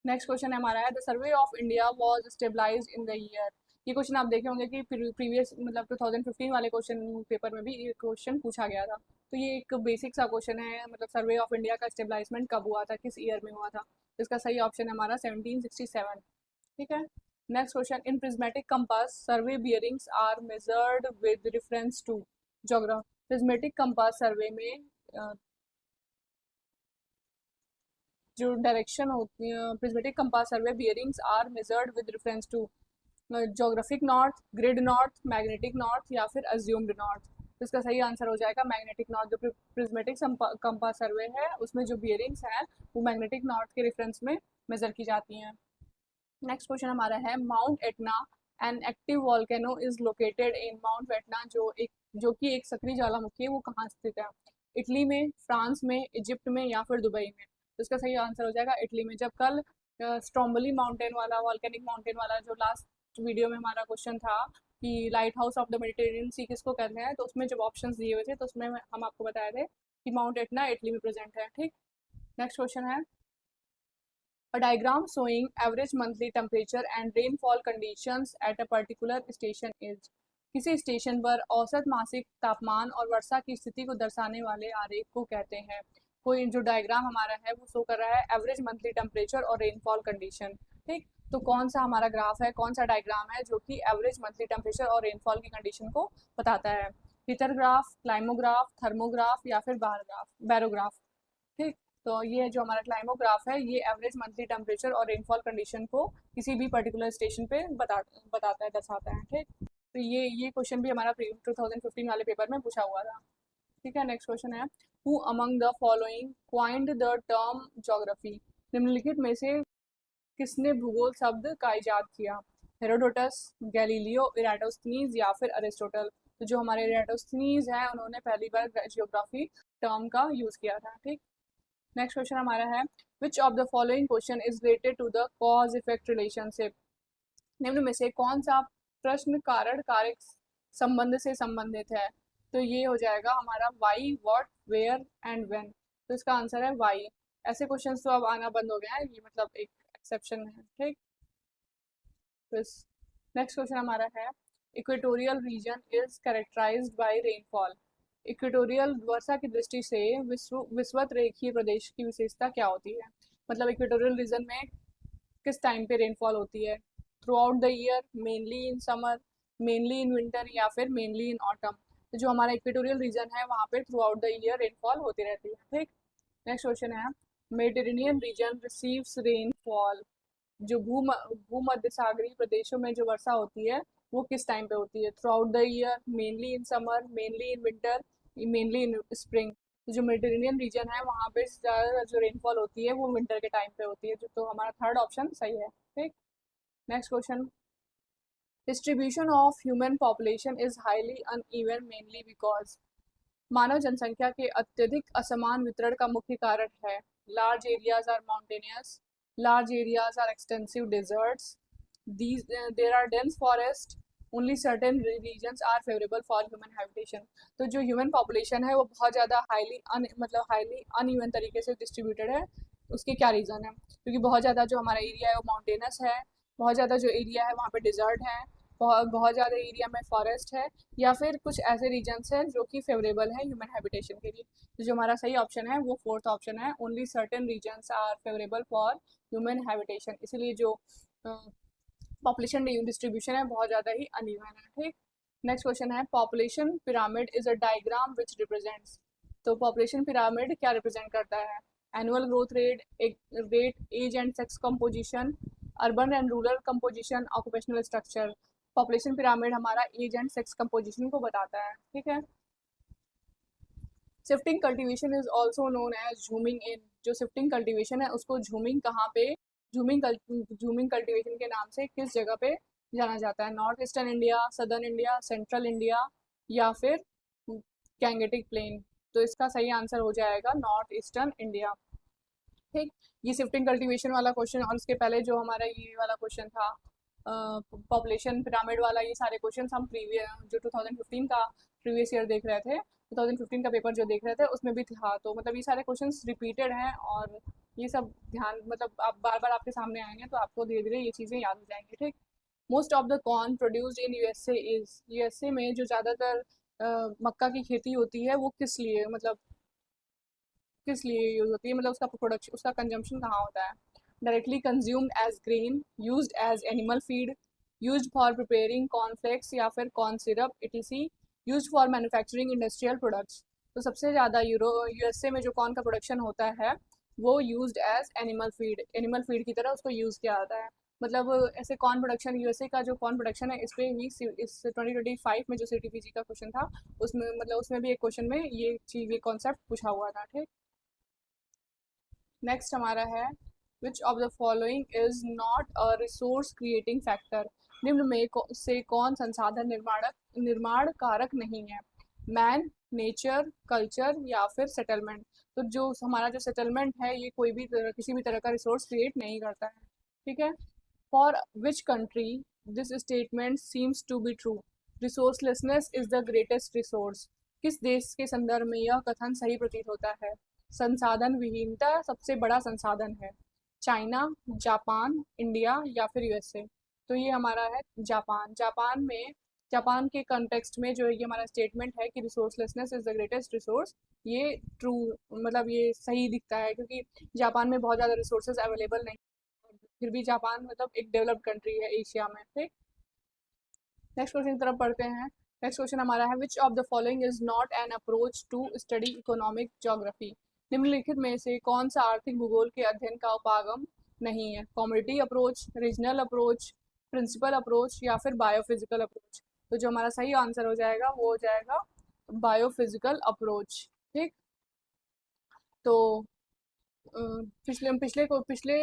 नेक्स्ट क्वेश्चन हमारा है the survey of India was stabilised in the year. ये क्वेश्चन आप देखे होंगे कि प्रीवियस मतलब 2015 वाले क्वेश्चन पेपर में भी ये क्वेश्चन पूछा गया था। तो ये एक बेसिक सा क्वेश्चन है, मतलब सर्वे ऑफ इंडिया का स्टेबलाइजमेंट कब हुआ था, किस ईयर में हुआ था। तो इसका सही ऑप्शन है हमारा 1767। ठीक है, next question in prismatic compass survey bearings are measured with reference to geography. Prismatic compass survey में जो डायरेक्शन होती है, prismatic compass survey bearings are measured with reference to geographic north, grid north, magnetic north, या फिर assumed north. तो इसका सही answer हो जाएगा मैग्नेटिक नॉर्थ। जो प्रिज्मेटिक कंपास सर्वे है उसमें जो बियरिंग्स हैं वो मैग्नेटिक नॉर्थ के रेफरेंस में मेजर की जाती हैं। नेक्स्ट क्वेश्चन हमारा है mount Etna an active volcano is located in. Mount Etna जो कि एक सक्रिय ज्वालामुखी है, वो कहाँ स्थित है? इटली में, फ्रांस में, इजिप्ट में, या फिर दुबई में। तो इसका सही आंसर हो जाएगा इटली में। जब कल स्ट्रोम्बोली माउंटेन वाला, वॉल्केनिक माउंटेन वाला जो लास्ट वीडियो में हमारा क्वेश्चन था कि lighthouse of the Mediterranean sea किसको कहते हैं, तो उसमें जब ऑप्शन दिए हुए थे तो उसमें हम आपको बताए थे कि माउंट एटना इटली में प्रेजेंट है। ठीक, नेक्स्ट क्वेश्चन है A diagram showing average monthly temperature and rainfall conditions at a particular station is। किसी स्टेशन पर औसत मासिक तापमान और वर्षा की स्थिति को दर्शाने वाले आरेख को कहते हैं। कोई जो डायग्राम हमारा है वो शो कर रहा है एवरेज मंथली टेम्परेचर और रेनफॉल कंडीशन। ठीक, तो कौन सा हमारा ग्राफ है, कौन सा डायग्राम है जो कि एवरेज मंथली टेम्परेचर और रेनफॉल की कंडीशन को बताता है? हिटरग्राफ, क्लाइमोग्राफ, थर्मोग्राफ, या फिर बैरोग्राफ। ठीक, तो ये जो हमारा क्लाइमोग्राफ है ये एवरेज मंथली टेम्परेचर और रेनफॉल कंडीशन को किसी भी पर्टिकुलर स्टेशन पे बताता है, दर्शाता है। ठीक, तो ये क्वेश्चन भी हमारा 2015 वाले पेपर में पूछा हुआ था। ठीक है, नेक्स्ट क्वेश्चन है who among the following coined the term geography. निम्नलिखित में से किसने भूगोल शब्द का इजाद किया? हेरोडोटस, गैलीलियो, इराटोस्थनीज, या फिर अरिस्टोटल। तो जो हमारे इराटोस्थनीज हैं उन्होंने पहली बार जियोग्राफी टर्म का यूज किया था। ठीक, नेक्स्ट क्वेश्चन हमारा है which of the following question is related to the cause effect relationship. निम्न में से कौन सा प्रश्न कारण कारक संबंध से संबंधित है? तो ये हो जाएगा हमारा why, what, where and when. तो इसका आंसर है वाई। ऐसे क्वेश्चंस तो अब आना बंद हो गए हैं, ये मतलब एक एक्सेप्शन है। ठीक, तो नेक्स्ट क्वेश्चन हमारा है equatorial region is characterized by rainfall. Equatorial वर्षा की दृष्टि से विषुवत रेखीय प्रदेश की विशेषता क्या होती है? मतलब इक्वेटोरियल रीजन में किस टाइम पे रेनफॉल होती है? Through out the year, mainly in summer, mainly in winter, या फिर मेनली इन ऑटम। तो जो हमारा इक्वेटोरियल रीजन है वहाँ पे through out the year rainfall होती रहती है। ठीक, नेक्स्ट क्वेश्चन है मेडिटेरेनियन रीजन रिसीव्स रेनफॉल। जो भूमध्य सागरीय प्रदेशों में जो वर्षा होती है वो किस टाइम पे होती है? Through out the year, mainly in summer, mainly in winter, mainly in spring. तो जो मेडिटेरेनियन रीजन है वहाँ पे ज़्यादा जो रेनफॉल होती है वो विंटर के टाइम पे होती है। तो हमारा थर्ड ऑप्शन सही है। ठीक, next question distribution of human population is highly uneven mainly because. मानव जनसंख्या के अत्यधिक असमान वितरण का मुख्य कारण है large areas are mountainous, large areas are extensive deserts, these there are dense forest, only certain regions are favourable for human habitation. तो जो ह्यूमन पॉपुलेशन है वो बहुत ज़्यादा हाईली अनइवन तरीके से डिस्ट्रीब्यूटेड है। उसके क्या रीज़न है? क्योंकि बहुत ज़्यादा जो हमारा एरिया है वो माउंटेनस है, बहुत ज़्यादा जो एरिया है वहाँ पे डिजर्ट है, बहुत बहुत ज़्यादा एरिया में फॉरेस्ट है, या फिर कुछ ऐसे रीजन्स हैं जो कि फेवरेबल है ह्यूमन हैबिटेशन के लिए। तो जो हमारा सही ऑप्शन है वो फोर्थ ऑप्शन है, only certain regions are favourable for human habitation. इसीलिए जो पॉपुलेशन डिस्ट्रीब्यूशन है बहुत ज़्यादा ही अनइवन है। ठीक, नेक्स्ट क्वेश्चन है population pyramid is a diagram which represents. तो पॉपुलेशन पिरामिड क्या रिप्रेजेंट करता है? Annual growth rate, age and sex composition, urban and rural composition, occupational structure. Population pyramid हमारा एज एंड सेक्स कंपोजिशन को बताता है। ठीक है, shifting cultivation is also known as झूमिंग इन। जो शिफ्टिंग कल्टीवेशन है उसको झूमिंग कहाँ पे, झूमिंग कल्टीवेशन के नाम से किस जगह पे जाना जाता है? North eastern India, southern India, central India, या फिर गैंगेटिक प्लेन। तो इसका सही आंसर हो जाएगा नॉर्थ ईस्टर्न इंडिया। ठीक, ये शिफ्टिंग कल्टीवेशन वाला क्वेश्चन और उसके पहले जो हमारा ये वाला क्वेश्चन था पॉपुलेशन पिरामिड वाला, ये सारे क्वेश्चन हम प्रीवियस जो 2015 का प्रीवियस ईयर देख रहे थे, 2015 का पेपर जो देख रहे थे उसमें भी था। तो मतलब ये सारे क्वेश्चंस रिपीटेड हैं और ये सब ध्यान मतलब आप बार बार आपके सामने आएंगे तो आपको धीरे धीरे ये चीज़ें याद हो जाएंगी। ठीक, most of the corn produced in USA is. USA में जो ज़्यादातर मक्का की खेती होती है वो किस लिए, मतलब किस लिए यूज़ होती है, मतलब उसका प्रोडक्शन, उसका कंजम्पशन कहाँ होता है? Directly consumed as grain, used as animal feed, used for preparing cornflakes या फिर corn syrup ETC, used for manufacturing industrial products. तो सबसे ज़्यादा यूएसए में जो कॉर्न का प्रोडक्शन होता है वो यूज्ड एज एनिमल फीड की तरह उसको यूज़ किया जाता है। मतलब ऐसे कॉर्न प्रोडक्शन, यूएसए का जो कॉर्न प्रोडक्शन है इस पे ही इस 2025 में जो सीटीपीजी का क्वेश्चन था उसमें, मतलब उसमें भी एक क्वेश्चन में ये चीज़, ये कॉन्सेप्ट पूछा हुआ था। ठीक, नेक्स्ट हमारा है which of the following is not a resource creating factor. निम्न में से कौन संसाधन निर्माण कारक नहीं है? मैन, नेचर, कल्चर, या फिर सेटलमेंट। तो जो हमारा जो सेटलमेंट है ये कोई भी किसी भी तरह का रिसोर्स क्रिएट नहीं करता है। ठीक है, for which country this statement seems to be true. Resourcelessness is the greatest resource. किस देश के संदर्भ में यह कथन सही प्रतीत होता है? संसाधन विहीनता सबसे बड़ा संसाधन है। चाइना, जापान, इंडिया, या फिर यूएसए। तो ये हमारा है जापान। जापान के कंटेक्स्ट में जो ये हमारा स्टेटमेंट है कि रिसोर्सलेसनेस इज द ग्रेटेस्ट रिसोर्स, ये ट्रू, मतलब ये सही दिखता है क्योंकि जापान में बहुत ज़्यादा रिसोर्सेज अवेलेबल नहीं, फिर भी जापान मतलब एक डेवलप्ड कंट्री है एशिया में। ठीक, नेक्स्ट क्वेश्चन की तरफ पढ़ते हैं। नेक्स्ट क्वेश्चन हमारा है which of the following is not an approach to study economic geography. निम्नलिखित में से कौन सा आर्थिक भूगोल के अध्ययन का उपागम नहीं है? Commodity approach, regional approach, principal approach, या फिर बायोफिजिकल अप्रोच। तो जो हमारा सही आंसर हो जाएगा वो हो जाएगा बायोफिजिकल अप्रोच। ठीक, तो पिछले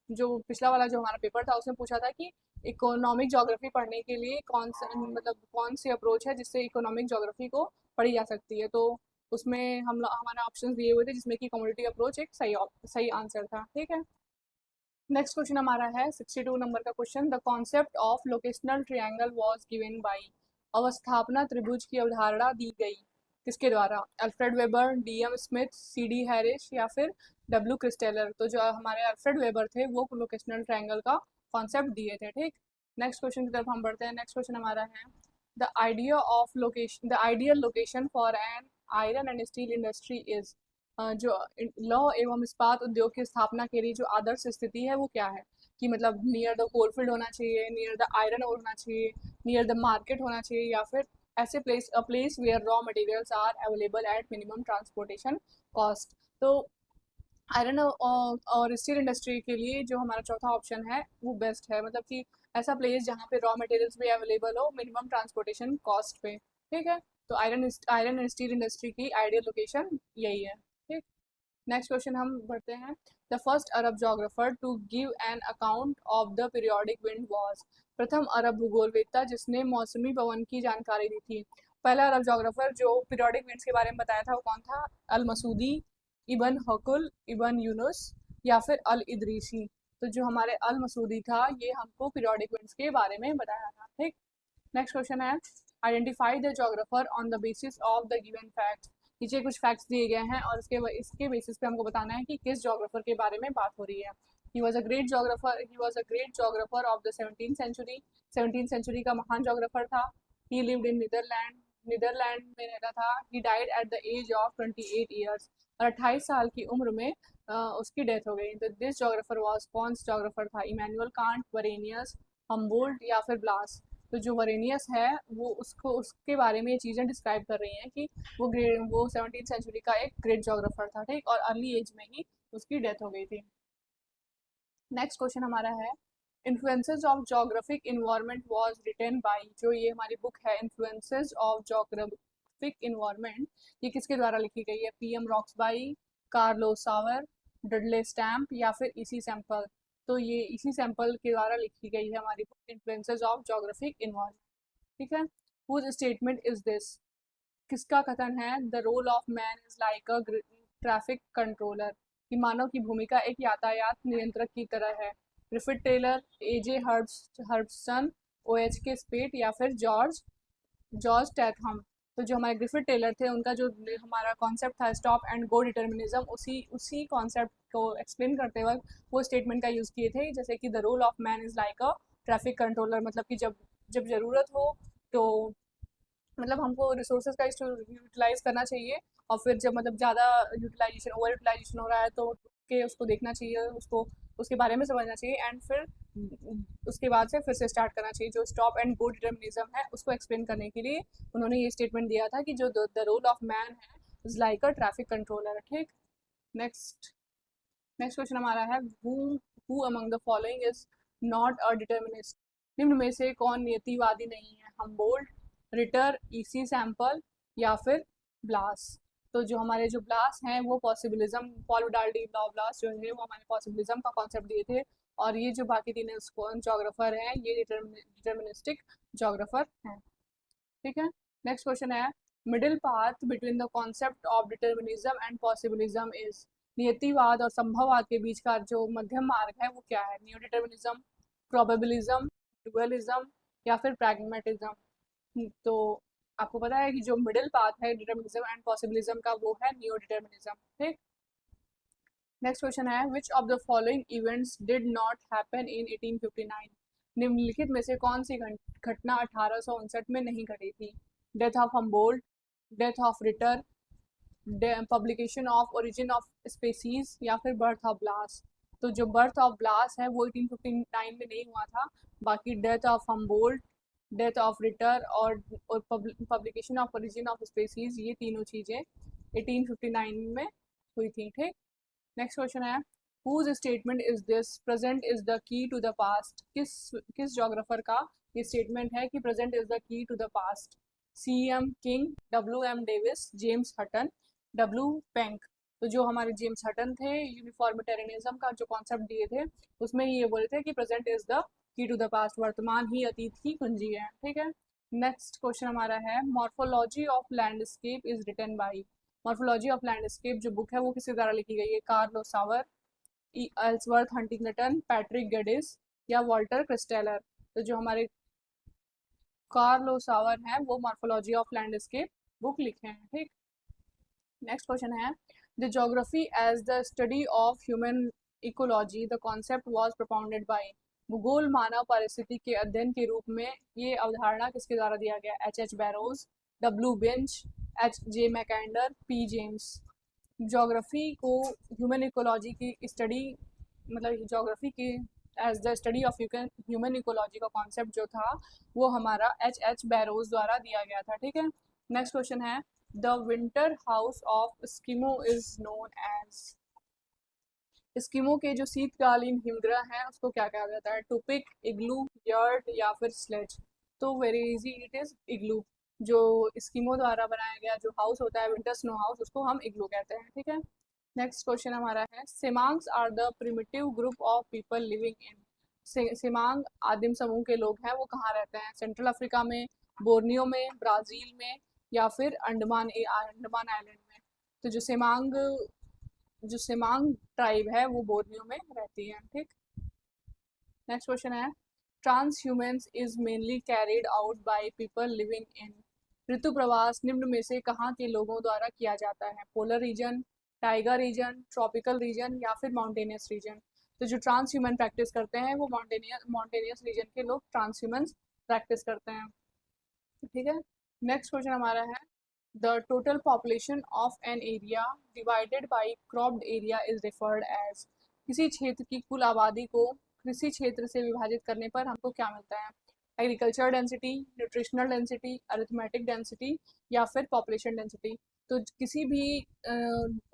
जो पिछला वाला जो हमारा पेपर था उसमें पूछा था कि इकोनॉमिक ज्योग्राफी पढ़ने के लिए कौन सी अप्रोच है जिससे इकोनॉमिक ज्योग्राफी को पढ़ी जा सकती है। तो उसमें हमारा ऑप्शन दिए हुए थे जिसमें कि कम्युनिटी अप्रोच एक सही आंसर था। ठीक है, नेक्स्ट क्वेश्चन हमारा है 62 नंबर का question. The concept of locational triangle was given by. अवस्थापना त्रिभुज की अवधारणा दी गई किसके द्वारा? Alfred weber, DM Smith, CD Harris, या फिर डब्ल्यू क्रिस्टेलर। तो जो हमारे अल्फ्रेड वेबर थे वो लोकेशनल ट्रायंगल का कॉन्सेप्ट दिए थे। ठीक, नेक्स्ट क्वेश्चन की तरफ हम बढ़ते हैं। नेक्स्ट क्वेश्चन हमारा है the ideal location for an iron and steel industry is. जो लौ एवं इस्पात उद्योग की स्थापना के लिए जो आदर्श स्थिति है वो क्या है? कि मतलब नियर द कोलफील्ड होना चाहिए, नियर द आयरन ओर होना चाहिए, नियर द मार्केट होना चाहिए, या फिर ऐसे place where raw materials are available at minimum transportation cost. तो आयरन और स्टील इंडस्ट्री के लिए जो हमारा चौथा ऑप्शन है वो बेस्ट है, मतलब कि ऐसा प्लेस जहाँ पे रॉ मटेरियल्स भी अवेलेबल हो मिनिमम ट्रांसपोर्टेशन कॉस्ट पे। ठीक है, तो आयरन एंड स्टील इंडस्ट्री की आइडियल लोकेशन यही है। ठीक, नेक्स्ट क्वेश्चन हम बढ़ते हैं। The first Arab geographer to give an account of the periodic wind was. प्रथम अरब भूगोलवेत्ता जिसने मौसमी पवन की जानकारी दी थी। पहला अरब जोग्राफर जो पीरियोडिक विंड्स के बारे में बताया था वो कौन था? अल मसूदी, इबन हकुल, इबन यूनुस, या फिर अल इदरीसी। तो जो हमारे अल मसूदी था ये हमको पीरियोडिक विंड्स के बारे में बताया था। ठीक, नेक्स्ट क्वेश्चन है identify the geographer on the basis of the given facts. नीचे कुछ फैक्ट्स दिए गए हैं और इसके बेसिस पे हमको बताना है कि किस जोग्राफर के बारे में बात हो रही है। He was a great geographer of the 17th century. 17th century का महान जोग्राफर था। ही लिव्ड इन नीदरलैंड में रहता था। He died at the age of 28 years, और 28 साल की उम्र में उसकी डेथ हो गई। तो दिस जोग्राफर वॉज, कौन सा जोग्राफर था? इमैनुअल कांट, वरेनियस, हम्बोल्ट या फिर ब्लास। तो जो वरेनियस है वो उसके बारे में ये चीज़ें डिस्क्राइब कर रही हैं कि वो 17th सेंचुरी का एक ग्रेट जोग्राफर था, ठीक, और अर्ली एज में ही उसकी डेथ हो गई थी। नेक्स्ट क्वेश्चन हमारा है influences of geographic environment was written by. जो ये हमारी बुक है इन्फ्लुएंसेस ऑफ जोग्राफिक इन्वायरमेंट, ये किसके द्वारा लिखी गई है? PM रॉक्सबाई, कार्लो सावर, डडले स्टैम्प या फिर इसी सैंपल। तो ये इसी सैंपल के द्वारा लिखी गई है हमारी book influences of geographic environment, ठीक है। हुज स्टेटमेंट इज दिस, किसका कथन है? The role of man is like a traffic controller, कि मानव की भूमिका एक यातायात नियंत्रक की तरह है। ग्रिफिथ टेलर, AJ हर्बसन, OHK स्पेट या फिर जॉर्ज जॉर्ज टैथम। तो जो हमारे ग्रिफिथ टेलर थे उनका जो हमारा कॉन्सेप्ट था स्टॉप एंड गो डिटर्मिनिज्म, उसी कॉन्सेप्ट को एक्सप्लेन करते वक्त वो स्टेटमेंट का यूज़ किए थे, जैसे कि the role of man is like a traffic controller, मतलब कि जब जब ज़रूरत हो तो मतलब हमको रिसोर्सेज का यूटिलाइज करना चाहिए, और फिर जब मतलब ज़्यादा ओवर यूटिलाइजेशन हो रहा है तो के उसको देखना चाहिए, उसके बारे में समझना चाहिए, एंड फिर उसके बाद से फिर से स्टार्ट करना चाहिए। जो स्टॉप एंड गो डिटर्मिनिज्म है उसको एक्सप्लेन करने के लिए उन्होंने ये स्टेटमेंट दिया था कि जो द रोल ऑफ मैन है is like a traffic controller, ठीक। नेक्स्ट नेक्स्ट क्वेश्चन हमारा है who among the following is not a determinist. निम्न में से कौन नियतिवादी नहीं है? हम्बोल्ट, रिटर, इसी सैंपल या फिर ब्लास। तो जो हमारे जो ब्लास हैं वो पॉसिबिलिज्म, पॉल डी ब्लास जो है वो हमारे पॉसिबिलिज्म का कॉन्सेप्ट दिए थे, और ये जो बाकी तीन जोग्राफर हैं ये डिटर्मिनिस्टिक जोग्राफर हैं, ठीक है। नेक्स्ट क्वेश्चन है middle path between the concept of determinism and possibilism is. नियतिवाद और संभववाद के बीच का जो मध्यम मार्ग है वो क्या है? न्यू डिटर्मिनिज्म, प्रोबेबिलिज्म, डुअलिज्म या फिर प्रैग्मेटिज्म। तो आपको पता है कि जो मिडिल पाथ है डिटर्मिनिज्म एंड पॉसिबिलिज्म का वो है न्यू डिटर्मिनिज्म, ठीक। नेक्स्ट क्वेश्चन है which of the following events did not happen in 1859। निम्नलिखित में से कौन सी घटना 1859 में नहीं घटी थी? Death of Humboldt, death of Ritter, publication of Origin of species या फिर बर्थ ऑफ ब्लास। तो जो बर्थ ऑफ ब्लास है वो 1859 में नहीं हुआ था, बाकी death of Humboldt, death of Ritter और publication of Origin of Species, ये तीनों चीज़ें 1859 में हुई थी, ठीक। नेक्स्ट क्वेश्चन है whose statement is this, present is the key to the past. किस जोग्राफर का ये स्टेटमेंट है कि present is the key to the past? CM King, WM Davis, James Hutton, W Penck. तो जो हमारे जेम्स हटन थे यूनिफॉर्मिटेरियनिज्म का जो कॉन्सेप्ट दिए थे उसमें ही ये बोले थे कि present is the key to the past, वर्तमान ही अतीत की कुंजी है, ठीक है। नेक्स्ट क्वेश्चन हमारा है morphology of landscape is written by. Morphology of landscape जो बुक है वो किसके द्वारा लिखी गई है? Carl Sauer, Ellsworth Huntington, Patrick Geddes या वॉल्टर क्रिस्टेलर। तो जो हमारे कार्लो सावर हैं वो मॉर्फोलॉजी ऑफ लैंडस्केप बुक लिखे हैं, ठीक। नेक्स्ट क्वेश्चन है the geography as the study of human ecology, the concept was propounded by. भूगोल मानव परिस्थिति के अध्ययन के रूप में ये अवधारणा किसके द्वारा दिया गया? H Barrows, W Bench, HJ Mackinder, P James. Geography को ह्यूमन इकोलॉजी की स्टडी, मतलब ज्योग्राफी की as the study of human ecology का कॉन्सेप्ट जो था वो हमारा H बैरोज द्वारा दिया गया था, ठीक है। नेक्स्ट क्वेश्चन है the winter house of Eskimo is known as. Eskimo के जो शीतकालीन हिमगृह हैं उसको क्या कहा जाता है? टुपिक, इग्लू, यर्ट या फिर स्लेज। तो वेरी इजी, इट इज इग्लू। जो एस्किमो द्वारा बनाया गया जो हाउस होता है विंटर स्नो हाउस उसको हम इग्लू कहते हैं, ठीक है। नेक्स्ट क्वेश्चन हमारा है Semangs are the primitive group of people living in. Semang आदिम समूह के लोग हैं वो कहाँ रहते हैं? सेंट्रल अफ्रीका में, बोर्नियो में, ब्राज़ील में या फिर अंडमान आइलैंड में। तो जो सेमांग ट्राइब है वो बोर्नियो में रहती है, ठीक। नेक्स्ट क्वेश्चन है transhumance is mainly carried out by people living in. ऋतु प्रवास निम्न में से कहाँ के लोगों द्वारा किया जाता है? Polar region, tiger region, tropical region या फिर माउंटेनियस रीजन। तो जो ट्रांसह्यूमन प्रैक्टिस करते हैं वो माउंटेनियस रीजन के लोग ट्रांसह्यूमन प्रैक्टिस करते हैं। ठीक है, नेक्स्ट क्वेश्चन हमारा है the total population of an area divided by cropped area is referred as. किसी क्षेत्र की कुल आबादी को कृषि क्षेत्र से विभाजित करने पर हमको क्या मिलता है? Agriculture density, nutritional density, arithmetic density या फिर पॉपुलेशन डेंसिटी। तो किसी भी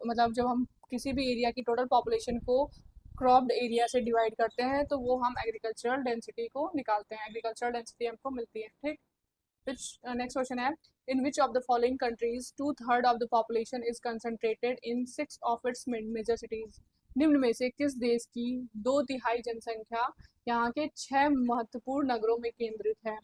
मतलब जब हम किसी भी एरिया की टोटल पॉपुलेशन को क्रॉप्ड एरिया से डिवाइड करते हैं तो वो हम एग्रीकल्चरल डेंसिटी को निकालते हैं, एग्रीकल्चरल डेंसिटी हमको मिलती है। ठीक, which next question है in which of the following countries 2/3 of the population is concentrated in 6 of its major cities। निम्न में से किस देश की 2/3 जनसंख्या यहाँ के 6 महत्वपूर्ण नगरों में केंद्रित है?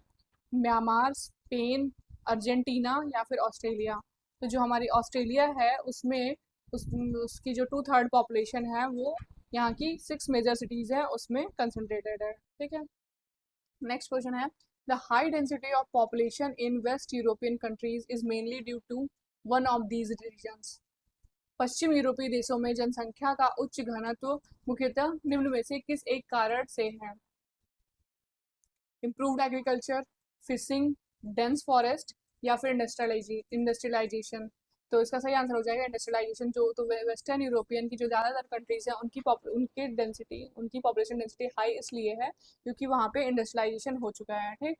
म्यांमार, स्पेन, अर्जेंटीना या फिर ऑस्ट्रेलिया। तो जो हमारी ऑस्ट्रेलिया है उसमें उसकी जो 2/3 पॉपुलेशन है वो यहाँ की 6 मेजर सिटीज़ है उसमें कंसनट्रेटेड है। ठीक है, नेक्स्ट क्वेश्चन है The high density of population in West European countries is mainly due to one of these regions। पश्चिम यूरोपीय देशों में जनसंख्या का उच्च घनत्व मुख्यतः निम्न में से किस एक कारण से है? Improved agriculture, fishing, dense forest या फिर इंडस्ट्रियलाइजेशन। तो इसका सही आंसर हो जाएगा इंडस्ट्रियलाइजेशन। जो तो वेस्टर्न यूरोपियन की जो ज़्यादातर कंट्रीज हैं उनकी उनकी पॉपुलेशन डेंसिटी हाई इसलिए है क्योंकि वहाँ पे इंडस्ट्रियलाइजेशन हो चुका है। ठीक,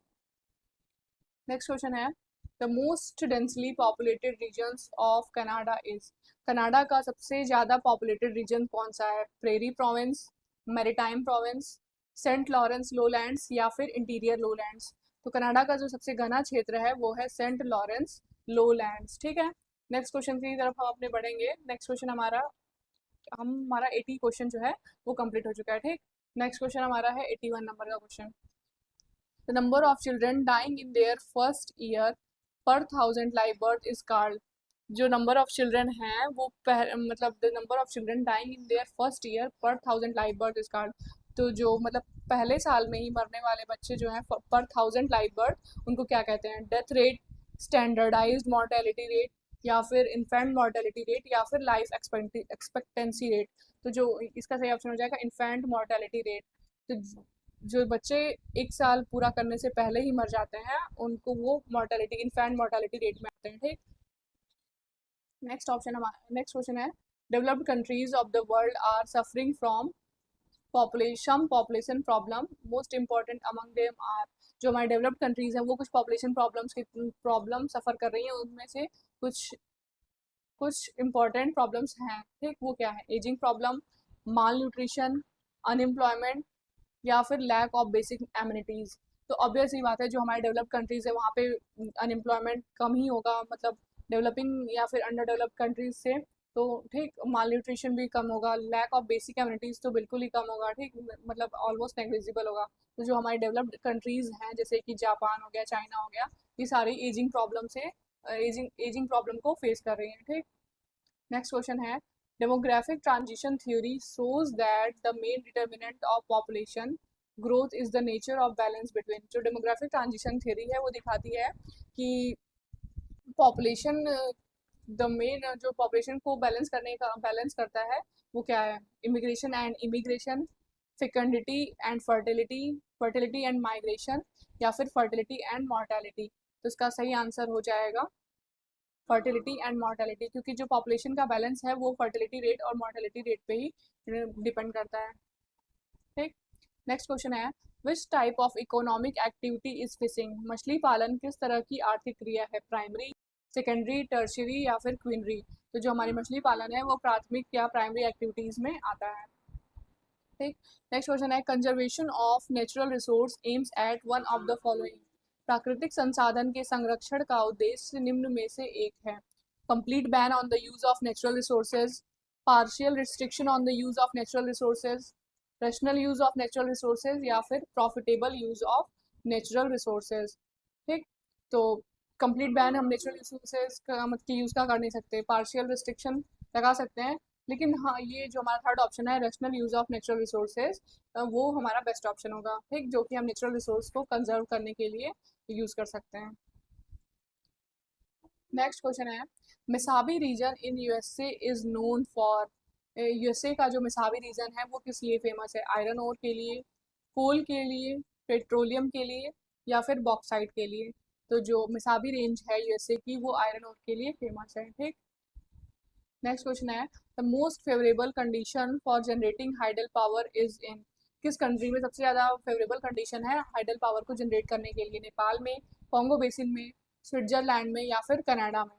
नेक्स्ट क्वेश्चन है the most densely populated regions of Canada is. Canada का सबसे ज़्यादा पॉपुलेटेड रीजन कौन सा है? Prairie province, maritime province, Saint Lawrence lowlands या फिर इंटीरियर लोलैंड्स। तो कनाडा का जो सबसे घना क्षेत्र है वो है सेंट लॉरेंस लोलैंड्स। ठीक है, नेक्स्ट क्वेश्चन की तरफ हम अपने बढ़ेंगे। नेक्स्ट क्वेश्चन हमारा 80 क्वेश्चन जो है वो कंप्लीट हो चुका है। ठीक, नेक्स्ट क्वेश्चन हमारा है 81 नंबर का question. The number of children dying in their first year per 1000 live birth is called. जो नंबर ऑफ चिल्ड्रन हैं वो मतलब the number of children dying in their first year per 1000 live birth is called. तो जो मतलब पहले साल में ही मरने वाले बच्चे जो हैं पर 1000 लाइव बर्थ उनको क्या कहते हैं? Death rate, standardized mortality rate या फिर इन्फेंट मॉर्टेलिटी रेट या फिर लाइफ एक्सपेक्टेंसी रेट। तो जो इसका सही ऑप्शन हो जाएगा इन्फेंट मॉर्टेलिटी रेट। तो जो बच्चे 1 साल पूरा करने से पहले ही मर जाते हैं उनको वो इन्फेंट मॉर्टेलिटी रेट में आते हैं। ठीक, नेक्स्ट क्वेश्चन है developed countries of the world are suffering from population problem most important among them are. जो हमारे डेवलप्ड कंट्रीज हैं वो कुछ पॉपुलेशन प्रॉब्लम सफ़र कर रही हैं, उनमें से कुछ इंपॉर्टेंट प्रॉब्लम्स हैं। ठीक, वो क्या है? एजिंग प्रॉब्लम, माल न्यूट्रिशन, अनएम्प्लॉयमेंट या फिर लैक ऑफ बेसिक एमिनिटीज़। तो ऑब्वियस ही बात है जो हमारे डेवलप्ड कंट्रीज़ है वहाँ पे अनएम्प्लॉयमेंट कम ही होगा, मतलब डेवलपिंग या फिर अंडर डेवलप्ड कंट्रीज से। तो ठीक, माल न्यूट्रिशन भी कम होगा, लैक ऑफ बेसिक एमिनिटीज़ तो बिल्कुल ही कम होगा। ठीक, मतलब ऑलमोस्ट नेग्लिजिबल होगा। तो जो हमारी डेवलप्ड कंट्रीज़ हैं जैसे कि जापान हो गया, चाइना हो गया, ये सारी एजिंग प्रॉब्लम को फेस कर रही हैं। ठीक, नेक्स्ट क्वेश्चन है demographic transition theory shows that the main determinant of population growth is the nature of balance between. जो डेमोग्राफिक ट्रांजिशन थ्योरी है वो दिखाती है कि पॉपुलेशन द मेन जो पॉपुलेशन को बैलेंस करता है वो क्या है? Immigration and immigration, फेकंडिटी and fertility and migration या फिर फर्टिलिटी एंड मॉर्टेलिटी। तो इसका सही आंसर हो जाएगा फर्टिलिटी एंड मॉर्टेलिटी, क्योंकि जो पॉपुलेशन का बैलेंस है वो फर्टिलिटी रेट और मॉर्टेलिटी रेट पे ही डिपेंड करता है। ठीक, नेक्स्ट क्वेश्चन है which type of economic activity is fishing. मछली पालन किस तरह की आर्थिक क्रिया है? प्राइमरी, सेकेंडरी, टर्शियरी या फिर क्वीनरी। तो जो हमारी मछली पालन है वो प्राथमिक या प्राइमरी एक्टिविटीज़ में आता है। ठीक, नेक्स्ट क्वेश्चन है conservation of natural resource aims at one of the following. प्राकृतिक संसाधन के संरक्षण का उद्देश्य निम्न में से एक है? Complete ban on the use of natural resources, partial restriction on the use of natural resources, rational use of natural resources या फिर profitable use of natural resources. ठीक, तो कंप्लीट बैन हम नेचुरल रिसोर्सेज का मतलब यूज़ का कर नहीं सकते, पार्शियल रिस्ट्रिक्शन लगा सकते हैं, लेकिन हाँ, ये जो हमारा थर्ड ऑप्शन है rational use of natural resources, वो हमारा बेस्ट ऑप्शन होगा, ठीक, जो कि हम नेचुरल रिसोर्स को कंजर्व करने के लिए यूज कर सकते हैं। नेक्स्ट क्वेश्चन है, Mesabi region in USA is known for, USA का जो मिसाबी रीजन है वो किस लिए फेमस है? आयरन ओर के लिए, कोल के लिए, पेट्रोलियम के लिए, या फिर बॉक्साइट के लिए? तो जो मिसाबी रेंज है यूएसए की वो आयरन ओर के लिए फेमस है, ठीक। नेक्स्ट क्वेश्चन है, the most favourable condition for generating hydel power is in, किस कंट्री में सबसे ज़्यादा फेवरेबल कंडीशन है हाइडल पावर को जनरेट करने के लिए? नेपाल में, कॉन्गो बेसिन में, स्विट्जरलैंड में, या फिर कनाडा में?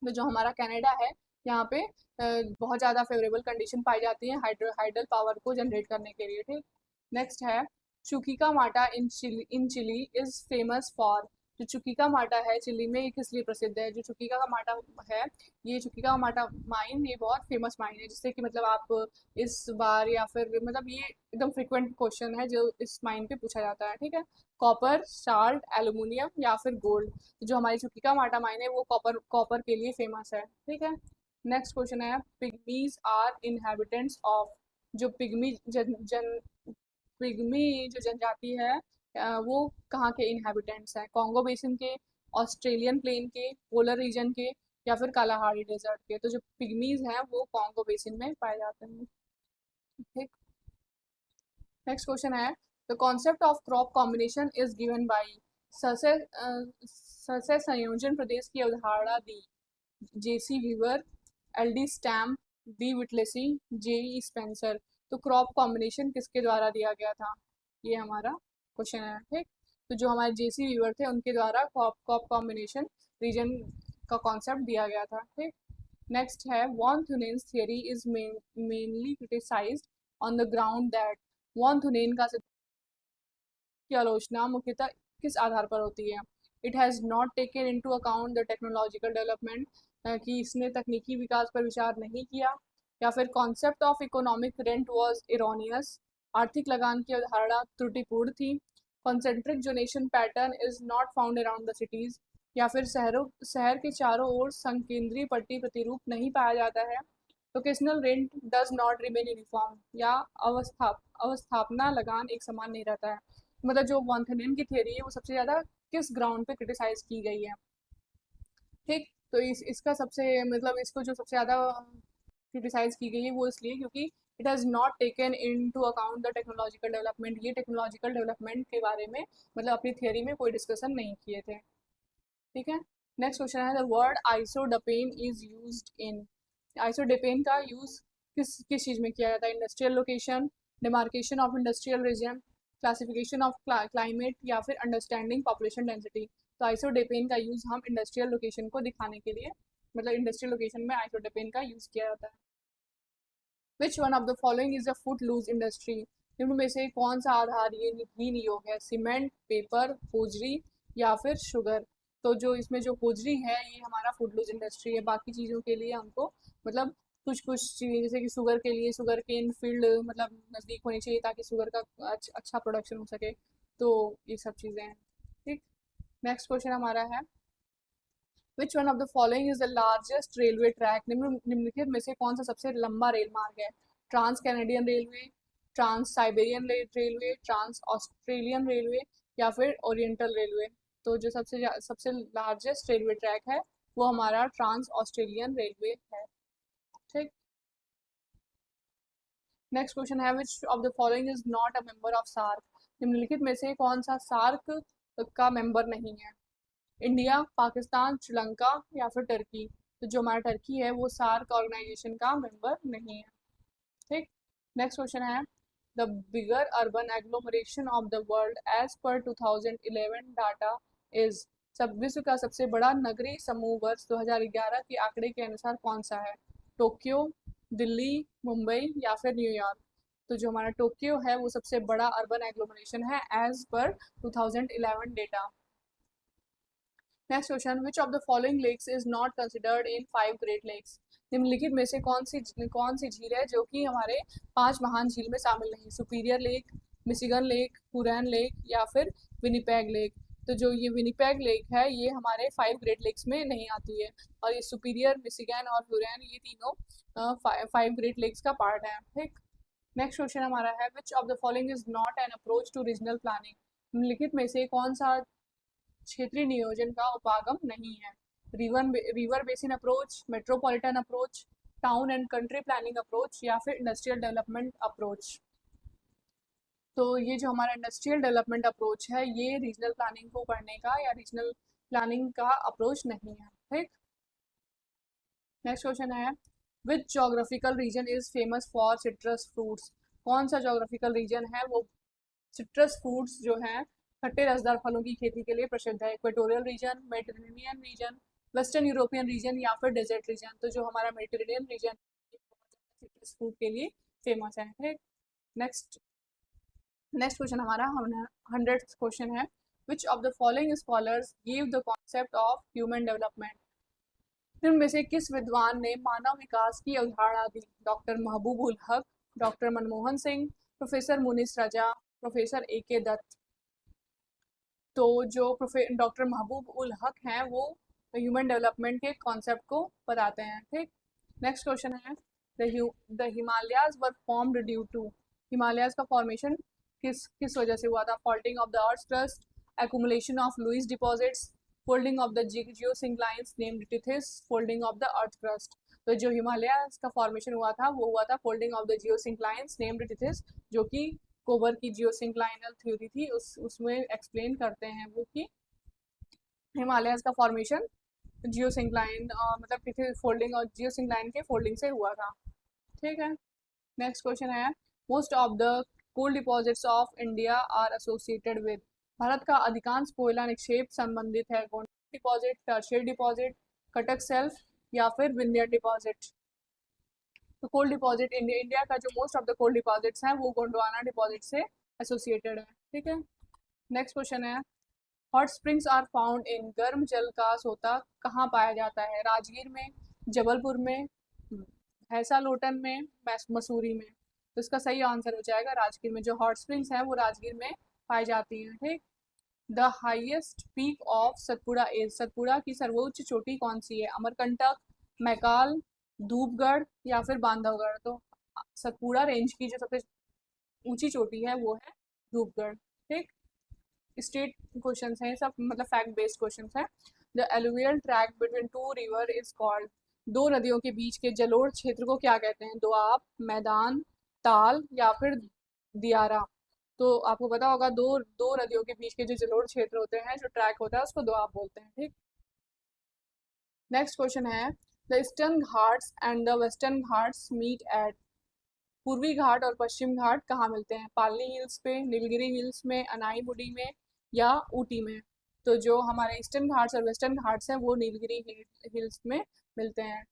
तो जो हमारा कनाडा है, यहाँ पे बहुत ज़्यादा फेवरेबल कंडीशन पाई जाती है हाइडल पावर को जनरेट करने के लिए, ठीक। नेक्स्ट है, चुकीका माटा in Chile is famous for, जो चुकीका माटा है चिली में ये किस लिए प्रसिद्ध है? जो चुकीका का माटा है, ये चुकीका का माटा माइन ये बहुत फेमस माइन है, जिससे कि मतलब आप इस बार या फिर मतलब ये एकदम फ्रिक्वेंट क्वेश्चन है जो इस माइन पे पूछा जाता है, ठीक है। कॉपर, साल्ट, एल्यूमिनियम, या फिर गोल्ड? जो हमारी चुकीका माटा माइन है वो कॉपर कॉपर के लिए फेमस है, ठीक है। नेक्स्ट क्वेश्चन है, पिग्मीज आर इनहेबिटेंट्स ऑफ, जो पिग्मी जो जनजाति है वो कहाँ के इनहेबिटेंट्स हैं? कॉन्गो बेसिन के, ऑस्ट्रेलियन प्लेन के, पोलर रीजन के, या फिर कालाहारी डेजर्ट के? तो जो पिग्मीज हैं वो कॉन्गो बेसिन में पाए जाते हैं, ठीक। नेक्स्ट क्वेश्चन है, the concept of crop combination is given by, सस्य संयोजन प्रदेश की अवधारणा दी, J C Weaver, L D Stamp, B Whittlesey, J E Spencer? तो क्रॉप कॉम्बिनेशन किसके द्वारा दिया गया था? ये हमारा क्वेश्चन है, ठीक। तो जो हमारे जेसी वीवर थे उनके द्वारा क्रॉप कॉम्बिनेशन रीजन का कॉन्सेप्ट दिया गया था, ठीक। नेक्स्ट है, von Thunen's theory is mainly criticized on the ground that, von Thunen का की आलोचना मुख्यतः किस आधार पर होती है? It has not taken into account the technological development, कि इसने तकनीकी विकास पर विचार नहीं किया, या फिर concept of economic rent was erroneous, आर्थिक लगान की अवधारणा त्रुटिपूर्ण थी, concentric zonation pattern is not found around the cities, या फिर शहर के चारों ओर संकेंद्रीय पट्टी प्रतिरूप नहीं पाया जाता है, locational rent does not remain uniform, या अवस्थापना लगान एक समान नहीं रहता है? मतलब जो वॉन्थेनियन की थियरी है वो सबसे ज़्यादा किस ग्राउंड पे क्रिटिसाइज की गई है, ठीक। तो इसका सबसे मतलब इसको जो सबसे ज़्यादा क्रिटिसाइज की गई है वो इसलिए क्योंकि it has not taken into account the technological development, ये टेक्नोलॉजिकल डेवलपमेंट के बारे में मतलब अपनी थियरी में कोई डिस्कशन नहीं किए थे, ठीक है। नेक्स्ट क्वेश्चन है, the word isodapane is used in, isodapane का यूज़ किस चीज़ में किया जाता है? Industrial location, demarcation of industrial region, classification of climate, या फिर अंडरस्टैंडिंग पॉपुलेशन डेंसिटी? तो आइसोडेपेन का यूज़ हम इंडस्ट्रियल लोकेशन को दिखाने के लिए मतलब इंडस्ट्रियल लोकेशन में आइसोडेपेन का यूज़ किया जाता है। Which one of the following is a footloose industry, निम्न में से कौन सा आधार ये ही नियोग है? सीमेंट, पेपर, होजरी, या फिर शुगर? तो जो इसमें जो होजरी है ये हमारा फूड लूज इंडस्ट्री है, बाकी चीज़ों के लिए हमको मतलब कुछ कुछ चीज़ें जैसे कि शुगर के लिए शुगर केन फील्ड मतलब नज़दीक होनी चाहिए ताकि शुगर का अच्छा प्रोडक्शन हो सके, तो ये सब चीज़ें हैं, ठीक। नेक्स्ट क्वेश्चन हमारा है, which one of the following is the largest railway track, निम्नलिखित में से कौन सा सबसे लंबा रेल मार्ग है? Trans Canadian railway, Trans Siberian railway, Trans Australian railway, या फिर ओरिएंटल रेलवे? तो जो सबसे लार्जेस्ट रेलवे ट्रैक है वो हमारा ट्रांस ऑस्ट्रेलियन रेलवे है, ठीक। नेक्स्ट क्वेश्चन है, which of the following is not a member of SAARC, निम्नलिखित में से कौन सा सार्क का मेंबर नहीं है? इंडिया, पाकिस्तान, श्रीलंका, या फिर टर्की? तो जो हमारा टर्की है वो सार्क ऑर्गेनाइजेशन का मेंबर नहीं है, ठीक। नेक्स्ट क्वेश्चन है, the bigger urban agglomeration of the world as per 2011 data is, सब विश्व का सबसे बड़ा नगरीय समूह वर्ष 2011 के आंकड़े के अनुसार कौन सा है? टोक्यो, दिल्ली, मुंबई, या फिर न्यूयॉर्क? तो जो हमारा टोक्यो है वो सबसे बड़ा अर्बन एग्लोमरेशन है as per 2011 data. Next question, which of the following lakes is not considered in 5 great lakes, निम्नलिखित में से कौन सी झील है जो कि हमारे 5 महान झील में शामिल नहीं? Superior lake, Michigan lake, Hurain lake, या फिर विनिपेग लेक? तो जो ये विनिपेग लेक है ये हमारे 5 ग्रेट लेक्स में नहीं आती है, और ये सुपीरियर, मिशिगन और ह्यूरन ये तीनों 5 ग्रेट लेक्स का पार्ट है। ठीक, नेक्स्ट क्वेश्चन हमारा है which of the following is not an approach to regional planning. निम्नलिखित में से कौन सा क्षेत्रीय नियोजन का उपागम नहीं है? River basin approach, metropolitan approach, town and country planning approach या फिर इंडस्ट्रियल डेवलपमेंट अप्रोच। तो ये जो हमारा इंडस्ट्रियल डेवलपमेंट अप्रोच है ये रीजनल प्लानिंग को करने का या रीजनल प्लानिंग का अप्रोच नहीं है। ठीक, नेक्स्ट क्वेश्चन है which geographical region is famous for citrus fruits. कौन सा जोग्राफिकल रीजन है वो सिट्रस फ्रूट्स जो हैं खट्टे रसदार फलों की खेती के लिए प्रसिद्ध है? Equatorial region, Mediterranean region, western European region या फिर डेजर्ट रीजन। तो जो हमारा मेडिटेरेनियन रीजन सिट्रस फ्रूट के लिए फेमस है। ठीक, नेक्स्ट क्वेश्चन हमारा 100th क्वेश्चन है which of the following scholars give the concept of human development. निम्न में से किस विद्वान ने मानव विकास की अवधारणा दी? डॉक्टर महबूब उल हक, डॉक्टर मनमोहन सिंह, प्रोफेसर मुनीस रजा, प्रोफेसर ए.के. दत्त। तो जो डॉक्टर महबूब उल हक हैं वो ह्यूमन डेवलपमेंट के कॉन्सेप्ट को बताते हैं। ठीक, नेक्स्ट क्वेश्चन है the Himalayas were formed due to. Himalayas का फॉर्मेशन किस वजह से हुआ था? Faulting of the earth crust, accumulation of loess deposits, folding of the geosynclines named Tethys, folding of the earth crust. तो जो हिमालयाज का फॉर्मेशन हुआ था वो हुआ था folding of the geosynclines named टिथिस, जो कि कोबर की जियोसिंक्लाइनल थ्योरी थी उसमें एक्सप्लेन करते हैं वो कि हिमालयाज का फॉर्मेशन जियोसिंक्लाइन मतलब फोल्डिंग और जियोसिंक्लाइन के फोल्डिंग से हुआ था। ठीक है, नेक्स्ट क्वेश्चन है most of the coal deposits of India are associated with. भारत का अधिकांश कोयला निक्षेप संबंधित है Gondwana deposit, tertiary deposit, Cuttack shelf या फिर विंध्य डिपॉजिट। तो कोल डिपॉजिट इंडिया का जो most of the coal deposits हैं वो गोंडवाना डिपॉजिट से एसोसिएटेड है। ठीक है, नेक्स्ट क्वेश्चन है hot springs are found in. गर्म जल का सोता कहाँ पाया जाता है? राजगीर में, जबलपुर में, भैंसा लोटन में, मसूरी में। तो इसका सही आंसर हो जाएगा राजगीर में। जो हॉट स्प्रिंग्स हैं वो राजगीर में पाई जाती हैं। ठीक, the highest peak of Satpura is. Satpura की सर्वोच्च चोटी कौन सी है? अमरकंटक, मैकाल, धूपगढ़ या फिर बांधवगढ़। तो सतपुड़ा रेंज की जो सबसे ऊंची चोटी है वो है धूपगढ़। ठीक, स्टेट क्वेश्चंस हैं सब, मतलब फैक्ट बेस्ड क्वेश्चंस हैं। The alluvial track between two river is called. दो नदियों के बीच के जलोढ़ क्षेत्र को क्या कहते हैं? दोआब, मैदान, ताल या फिर दियारा। तो आपको पता होगा दो नदियों के बीच के जो जलोढ़ क्षेत्र होते हैं, जो ट्रैक होता है उसको दोआब बोलते हैं। ठीक, नेक्स्ट क्वेश्चन है the Eastern Ghats and the Western Ghats meet at. पूर्वी घाट और पश्चिम घाट कहाँ मिलते हैं? पालनी हिल्स पे, नीलगिरी हिल्स में, अनाईमुडी में या ऊटी में। तो जो हमारे ईस्टर्न घाट्स और वेस्टर्न घाट्स हैं वो नीलगिरी हिल्स में मिलते हैं।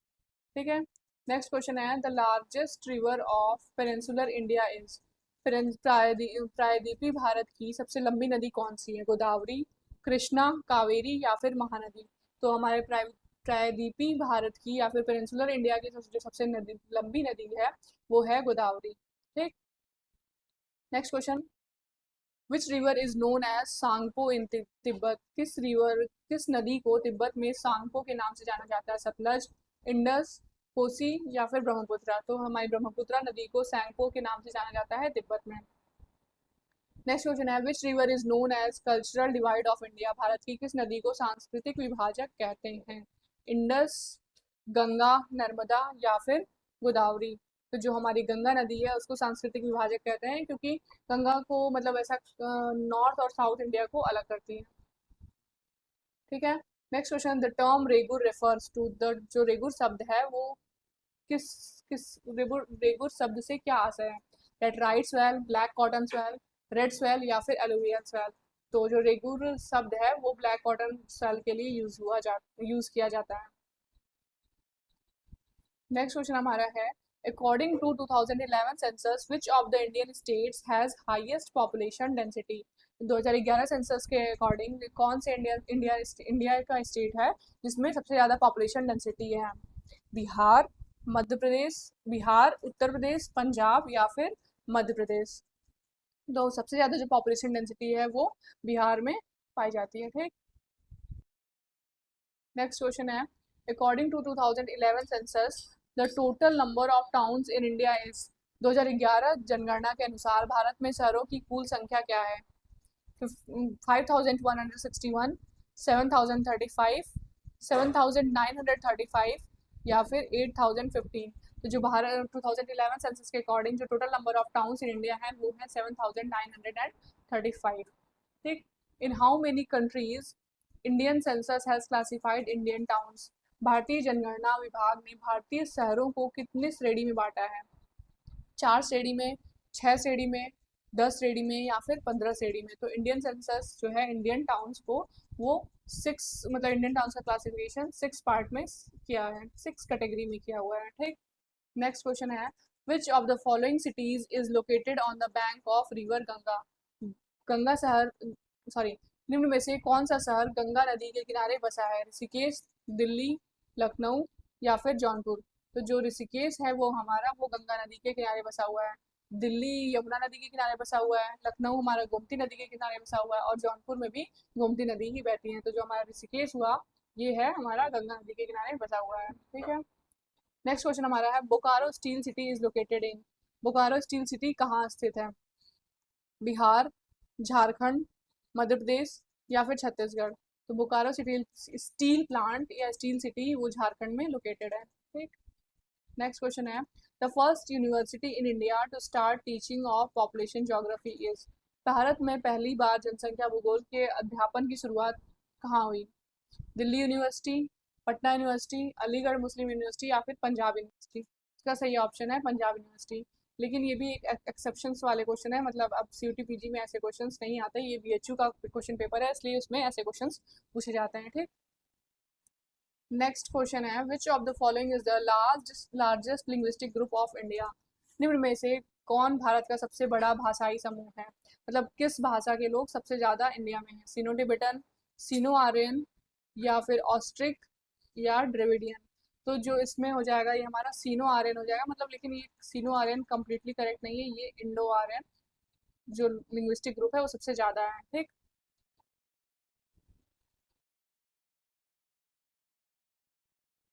ठीक है, नेक्स्ट क्वेश्चन है the largest river of peninsular India is. प्रायद्वीपीय भारत की सबसे लंबी नदी कौन सी है? गोदावरी, कृष्णा, कावेरी या फिर महानदी। तो हमारे प्रायद्वीपीय भारत की या फिर पेनिनसुलर इंडिया की जो सबसे लंबी नदी है वो है गोदावरी। ठीक, next question which river is known as Tsangpo in Tibet. किस नदी को तिब्बत में सांगपो के नाम से जाना जाता है? सतलज, इंडस, कोसी या फिर ब्रह्मपुत्र। तो हमारी ब्रह्मपुत्र नदी को सांगपो के नाम से जाना जाता है तिब्बत में। नेक्स्ट क्वेश्चन है which river is known as cultural divide of India. भारत की किस नदी को सांस्कृतिक विभाजक कहते हैं? इंडस, गंगा, नर्मदा या फिर गोदावरी। तो जो हमारी गंगा नदी है उसको सांस्कृतिक विभाजक कहते हैं क्योंकि गंगा को मतलब ऐसा नॉर्थ और साउथ इंडिया को अलग करती है। ठीक है, next question the term regur refers to. The जो रेगुर शब्द है वो किस किस रेगुर शब्द से क्या आशय है? Laterite swell, black cotton swell, red swell या फिर एलुवियल स्वेल। तो जो रेगुर शब्द है वो ब्लैक कॉटन स्वेल के लिए यूज किया जाता है। नेक्स्ट क्वेश्चन हमारा है according to 2011 census which of the Indian states has highest population density. 2011 census के अकॉर्डिंग कौन से इंडिया का स्टेट है जिसमें सबसे ज़्यादा पॉपुलेशन डेंसिटी है? बिहार, मध्य प्रदेश, उत्तर प्रदेश, पंजाब या फिर मध्य प्रदेश। तो सबसे ज़्यादा जो पॉपुलेशन डेंसिटी है वो बिहार में पाई जाती है। ठीक, नेक्स्ट क्वेश्चन है, according to 2011 census the total number of towns in India is. 2011 जनगणना के अनुसार भारत में शहरों की कुल संख्या क्या है? 5161, 7035, 7935 या फिर 8015। तो जो भारत 2011 सेंसस के अकॉर्डिंग जो total number of towns in India है वो है 7935। ठीक, in how many countries Indian census has classified Indian towns. भारतीय जनगणना विभाग ने भारतीय शहरों को कितने श्रेणी में बांटा है? 4 श्रेणी में, 6 श्रेणी में, 10 श्रेणी में या फिर 15 श्रेणी में। तो इंडियन सेंसस जो है इंडियन टाउन्स को वो 6 मतलब इंडियन टाउन्स का क्लासिफिकेशन 6 पार्ट में किया है, 6 कैटेगरी में किया हुआ है। ठीक, नेक्स्ट क्वेश्चन है, which of the following cities is located on the bank of river Ganga. Ganga शहर सॉरी निम्न में से कौन सा शहर गंगा नदी के किनारे बसा है? ऋषिकेश, दिल्ली, लखनऊ या फिर जौनपुर। तो जो ऋषिकेश है वो हमारा वो गंगा नदी के किनारे बसा हुआ है, दिल्ली यमुना नदी के किनारे बसा हुआ है, लखनऊ हमारा गोमती नदी के किनारे बसा हुआ है और जौनपुर में भी गोमती नदी ही बहती है। तो जो हमारा ऋषिकेश हुआ ये है हमारा गंगा नदी के किनारे बसा हुआ है। ठीक है, नेक्स्ट क्वेश्चन हमारा है, Bokaro steel city is located in. Bokaro steel city कहाँ स्थित है? बिहार, झारखंड, मध्य प्रदेश या फिर छत्तीसगढ़। तो बोकारो सिटी स्टील प्लांट या स्टील सिटी वो झारखंड में लोकेटेड है। ठीक, नेक्स्ट क्वेश्चन है, the first university in India to start teaching of population geography is. भारत में पहली बार जनसंख्या भूगोल के अध्यापन की शुरुआत कहाँ हुई? दिल्ली यूनिवर्सिटी, पटना यूनिवर्सिटी, अलीगढ़ मुस्लिम यूनिवर्सिटी या फिर पंजाब यूनिवर्सिटी। इसका सही ऑप्शन है पंजाब यूनिवर्सिटी। लेकिन ये भी एक एक्सेप्शंस वाले क्वेश्चन है, मतलब अब CUT PG में ऐसे क्वेश्चंस नहीं आते, ये BHU का क्वेश्चन पेपर है इसलिए उसमें ऐसे क्वेश्चंस पूछे जाते हैं। ठीक, नेक्स्ट क्वेश्चन है, which of the following is the largest linguistic group of India. निम्न में से कौन भारत का सबसे बड़ा भाषाई समूह है? मतलब किस भाषा के लोग सबसे ज़्यादा इंडिया में हैं? सिनो टिबेटन, सिनो आर्यन या फिर ऑस्ट्रिक या ड्रेविडियन। तो जो इसमें हो जाएगा ये हमारा सीनो आर्यन हो जाएगा, मतलब लेकिन ये सीनो आर्यन कम्प्लीटली करेक्ट नहीं है, ये इंडो आर्यन जो लिंग्विस्टिक ग्रुप है वो सबसे ज़्यादा है। ठीक,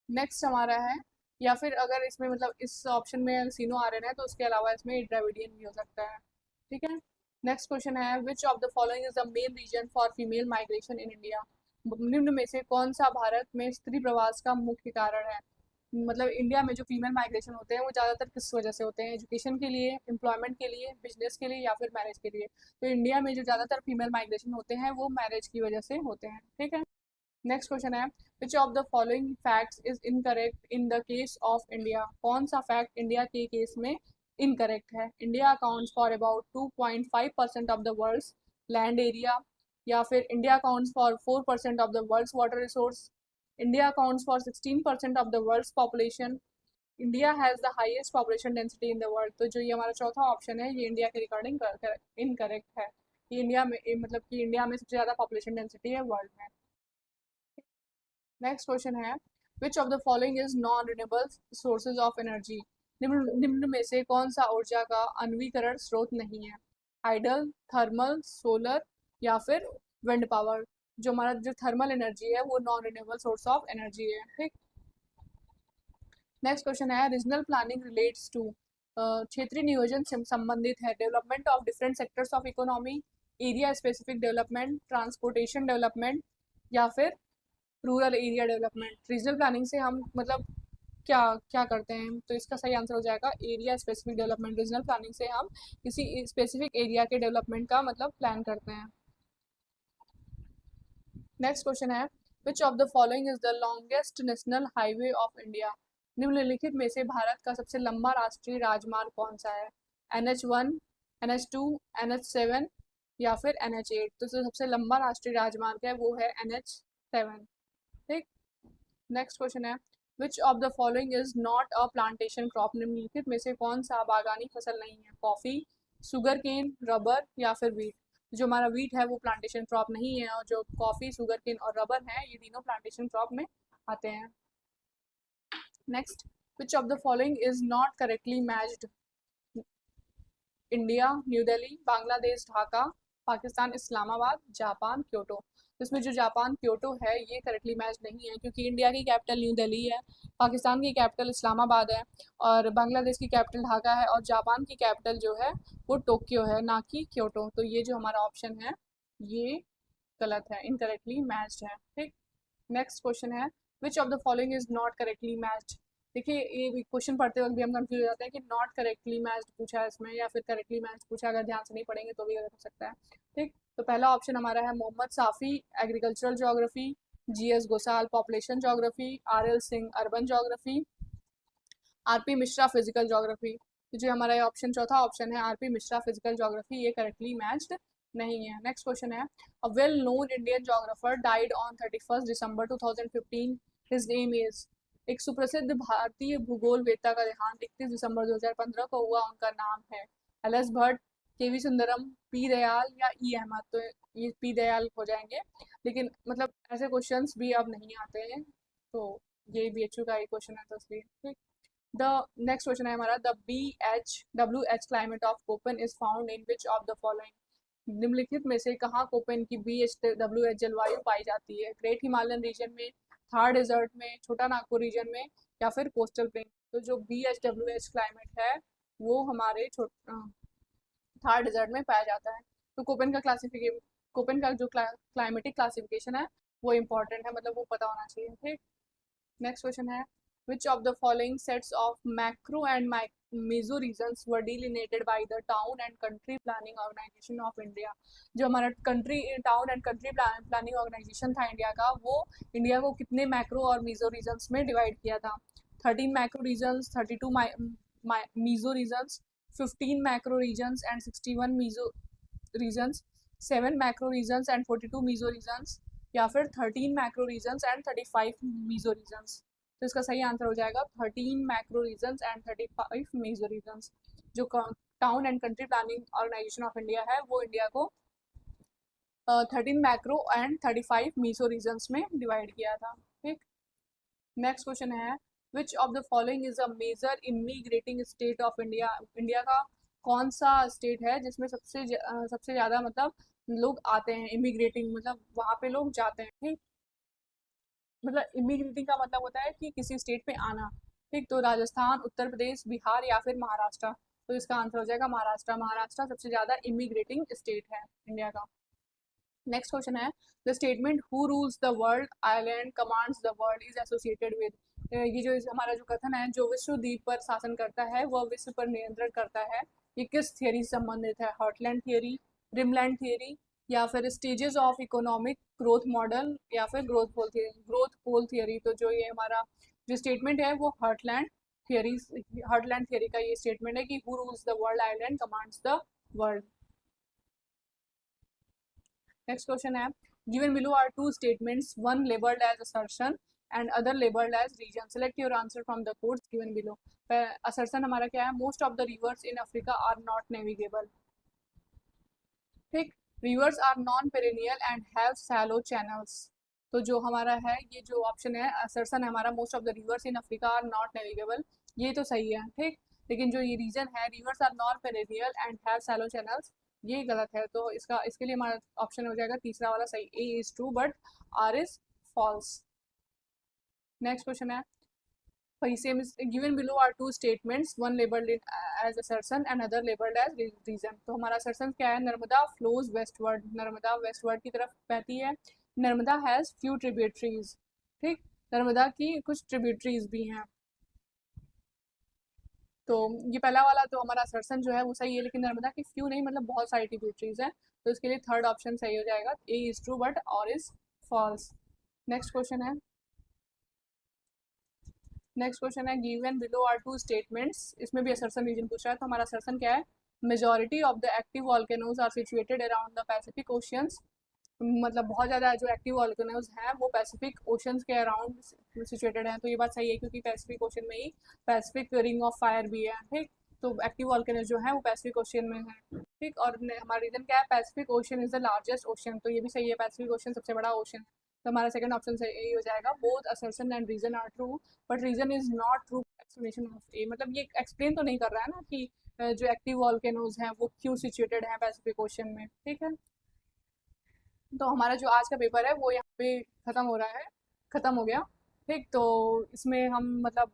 नेक्स्ट हमारा है, या फिर अगर इसमें मतलब इस ऑप्शन में सीनो आर्यन है तो उसके अलावा इसमें ड्रेविडियन भी हो सकता है। ठीक है, नेक्स्ट क्वेश्चन है, which of the following is the main reason for female migration in India. निम्न में से कौन सा भारत में स्त्री प्रवास का मुख्य कारण है? मतलब इंडिया में जो फीमेल माइग्रेशन होते हैं वो ज़्यादातर किस वजह से होते हैं? एजुकेशन के लिए, एम्प्लॉयमेंट के लिए, बिजनेस के लिए या फिर मैरिज के लिए। तो इंडिया में जो ज़्यादातर फीमेल माइग्रेशन होते हैं वो मैरिज की वजह से होते हैं। ठीक है, नेक्स्ट क्वेश्चन है, which of the following facts is incorrect in the case of India. कौन सा फैक्ट इंडिया के केस में इनकरेक्ट है? India accounts for about 2.5% of the world's land area, या फिर India accounts for 4% of the world's water resource, India accounts for 16% of the world's population, India has the highest population density in the world. तो जो ये हमारा चौथा option है ये India के रिगार्डिंग इनकरेक्ट है, कि इंडिया में मतलब कि इंडिया में सबसे ज़्यादा पॉपुलेशन डेंसिटी है वर्ल्ड में। नेक्स्ट क्वेश्चन है, which of the following is non renewable sources of energy. निम्न में से कौन सा ऊर्जा का अनवीकरण स्रोत नहीं है? हाइडल, थर्मल, सोलर या फिर विंड पावर। जो हमारा जो थर्मल एनर्जी है वो non renewable source of energy है। ठीक, नेक्स्ट क्वेश्चन है, रीजनल प्लानिंग रिलेट्स टू। क्षेत्रीय नियोजन से संबंधित है development of different sectors of economy, area specific development, transportation development या फिर rural area development. Regional planning से हम मतलब क्या क्या करते हैं? तो इसका सही आंसर हो जाएगा area specific development. Regional planning से हम किसी स्पेसिफिक एरिया के डेवलपमेंट का मतलब प्लान करते हैं। नेक्स्ट क्वेश्चन है, which of the following is the longest national highway of India. निम्नलिखित में से भारत का सबसे लंबा राष्ट्रीय राजमार्ग कौन सा है? NH1, NH2, NH7 या फिर NH8। तो जो सबसे लंबा राष्ट्रीय राजमार्ग है वो है NH7। ठीक, नेक्स्ट क्वेश्चन है, which of the following is not a plantation crop. निम्नलिखित में से कौन सा बागानी फसल नहीं है? कॉफी, शुगर केन, रबर या फिर वीट। जो हमारा वीट है वो प्लांटेशन क्रॉप नहीं है और जो कॉफी, शुगर केन और रबर है ये तीनों प्लांटेशन क्रॉप में आते हैं। Next, which of the following is not correctly matched. India new Delhi, Bangladesh Dhaka, Pakistan Islamabad, Japan Kyoto. इसमें जो जापान क्योटो है ये करेक्टली मैच नहीं है, क्योंकि इंडिया की कैपिटल न्यू दिल्ली है, पाकिस्तान की कैपिटल इस्लामाबाद है, और बांग्लादेश की कैपिटल ढाका है, और जापान की कैपिटल जो है वो टोक्यो है, ना कि क्योटो। तो ये जो हमारा ऑप्शन है ये गलत है, इनकरेक्टली मैच्ड है। ठीक, नेक्स्ट क्वेश्चन है which of the following is not correctly matched. देखिए ये क्वेश्चन पढ़ते वक्त भी हम कंफ्यूज हो जाते हैं कि नॉट करेक्टली मैच्ड पूछा है इसमें या फिर करेक्टली मैच्ड पूछा है, अगर ध्यान से नहीं पढ़ेंगे तो भी गलत हो सकता है। ठीक, तो पहला ऑप्शन हमारा है Mohammad Shafi agricultural geography, GS Ghoshal population geography, RL Singh urban geography, RP Mishra physical geography. तो जो हमारा ये ऑप्शन चौथा ऑप्शन है RP मिश्रा फिजिकल ज्योग्राफी, ये करेक्टली मैच्ड नहीं है। नेक्स्ट क्वेश्चन है a well known Indian geographer died on 31 December 2015, his name is. एक सुप्रसिद्ध भारतीय भूगोल वेत्ता का देहांत 31 दिसंबर 2015 को हुआ, उनका नाम है LS Bhatt, KV Sundaram, P Dayal या E अहमद। तो ये P दयाल हो जाएंगे, लेकिन मतलब ऐसे क्वेश्चंस भी अब नहीं आते हैं, तो ये BHU का एक क्वेश्चन है, तो इसलिए ठीक। द नेक्स्ट क्वेश्चन है हमारा the BHWH climate of Köppen is found in which of the following. निम्नलिखित में से कहाँ कोपेन की BHWH जलवायु पाई जाती है? ग्रेट हिमालयन रीजन में, थार डेजर्ट में, छोटा नागपुर रीजन में, या फिर कोस्टल प्लेन। तो जो BHWH क्लाइमेट है वो हमारे थार डेजर्ट में पाया जाता है। तो कोपेन का जो क्लाइमेटिक क्लासिफिकेशन है वो इम्पोर्टेंट है, मतलब वो पता होना चाहिए। ठीक, नेक्स्ट क्वेश्चन है which of the following sets of macro and meso regions were delineated by the Town and Country Planning Organization of India। जो हमारा town and country planning organisation था इंडिया का, वो इंडिया को कितने मैक्रो और meso regions में divide किया था? 13 macro regions, 32 meso regions, 15 macro regions and 61 meso regions, 7 macro regions and 42 meso regions, या फिर 13 macro regions and 35 meso regions. तो इसका सही आंसर हो जाएगा 13 macro regions and 35 meso regions. जो town and country planning organisation of India है वो इंडिया को 13 मैक्रो एंड 35 मीजो रीजन्स में डिवाइड किया था। ठीक, नेक्स्ट क्वेश्चन है which of the following is a major immigrating state of India. India का कौन सा स्टेट है जिसमें सबसे ज़्यादा मतलब लोग आते हैं, इमिग्रेटिंग मतलब वहाँ पे लोग जाते हैं। ठीक, मतलब इमिग्रेटिंग का मतलब होता है कि किसी स्टेट में आना। ठीक, तो राजस्थान, उत्तर प्रदेश, बिहार या फिर महाराष्ट्र। तो इसका आंसर हो जाएगा महाराष्ट्र। महाराष्ट्र सबसे ज़्यादा इमिग्रेटिंग स्टेट है इंडिया का। नेक्स्ट क्वेश्चन है the statement who rules the world island commands the world is associated with. ये जो हमारा जो कथन है जो विश्व द्वीप पर शासन करता है वह विश्व पर नियंत्रण करता है, ये किस थियरी से संबंधित है? हार्टलैंड थियरी, रिमलैंड थियरी, या फिर stages of economic growth model, या फिर ग्रोथ पोल थियरी। तो जो ये हमारा जो स्टेटमेंट है वो हार्टलैंड थियरी का ये स्टेटमेंट है कि who rules the world island commands the world. Next question है given below are two statements, one labeled as assertion and other labeled as region. Select your answer from the codes given below. assertion हमारा क्या है? most of the rivers in Africa are not navigable. ठीक, rivers are non perennial and have shallow channels। तो जो हमारा है ये जो ऑप्शन है assertion है हमारा most of the rivers in Africa are not navigable, ये तो सही है। ठीक, लेकिन जो ये रीजन है rivers are non perennial and have shallow channels, ये गलत है। तो इसके लिए हमारा ऑप्शन हो जाएगा तीसरा वाला सही, A is true but R is false। Next question है same is given below are two statements, one labeled as assertion and other labeled as reason। तो हमारा assertion क्या है? Narmada flows westward, Narmada westward की तरफ बहती है। Narmada has few tributaries। ठीक, नर्मदा की कुछ ट्रिब्यूटरीज भी हैं। तो ये पहला वाला तो हमारा असर्सन जो है वो सही है, लेकिन नर्मदा की फ्यू नहीं, मतलब बहुत सारी ट्रिब्यूटरीज हैं। तो इसके लिए थर्ड ऑप्शन सही हो जाएगा, A is true but R is false. Next question है given below are two statements. इसमें भी असर्सन रीजन पूछ रहा है, तो हमारा असर्सन क्या है? Majority of the active volcanoes are situated around the Pacific oceans. मतलब बहुत ज़्यादा जो एक्टिव वॉल्केनोज हैं वो पैसिफिक ओशंस के अराउंड सिचुएटेड हैं। तो ये बात सही है क्योंकि पैसिफिक ओशन में ही पैसिफिक रिंग ऑफ फायर भी है। ठीक, तो एक्टिव वॉल्केनोज जो है वो पैसिफिक ओशन में है। ठीक, और हमारा रीजन क्या है? Pacific ocean is the largest ocean. तो ये भी सही है, पैसिफिक ओशन सबसे बड़ा ओशन है। तो हमारा सेकंड ऑप्शन सही हो जाएगा, both assertion and reason are true but reason is not true explanation of A. मतलब ये एक्सप्लेन तो नहीं कर रहा है ना कि जो एक्टिव वॉल्केनोज हैं वो क्यों सिचुएटेड हैं पैसिफिक ओशन में। ठीक है, तो हमारा जो आज का पेपर है वो यहाँ पे ख़त्म हो गया। ठीक, तो इसमें हम मतलब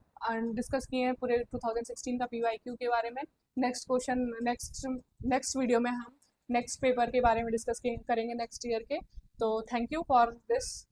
डिस्कस किए हैं पूरे 2016 का PYQ के बारे में। नेक्स्ट वीडियो में हम नेक्स्ट पेपर के बारे में डिस्कस करेंगे नेक्स्ट ईयर के। तो थैंक यू फॉर दिस।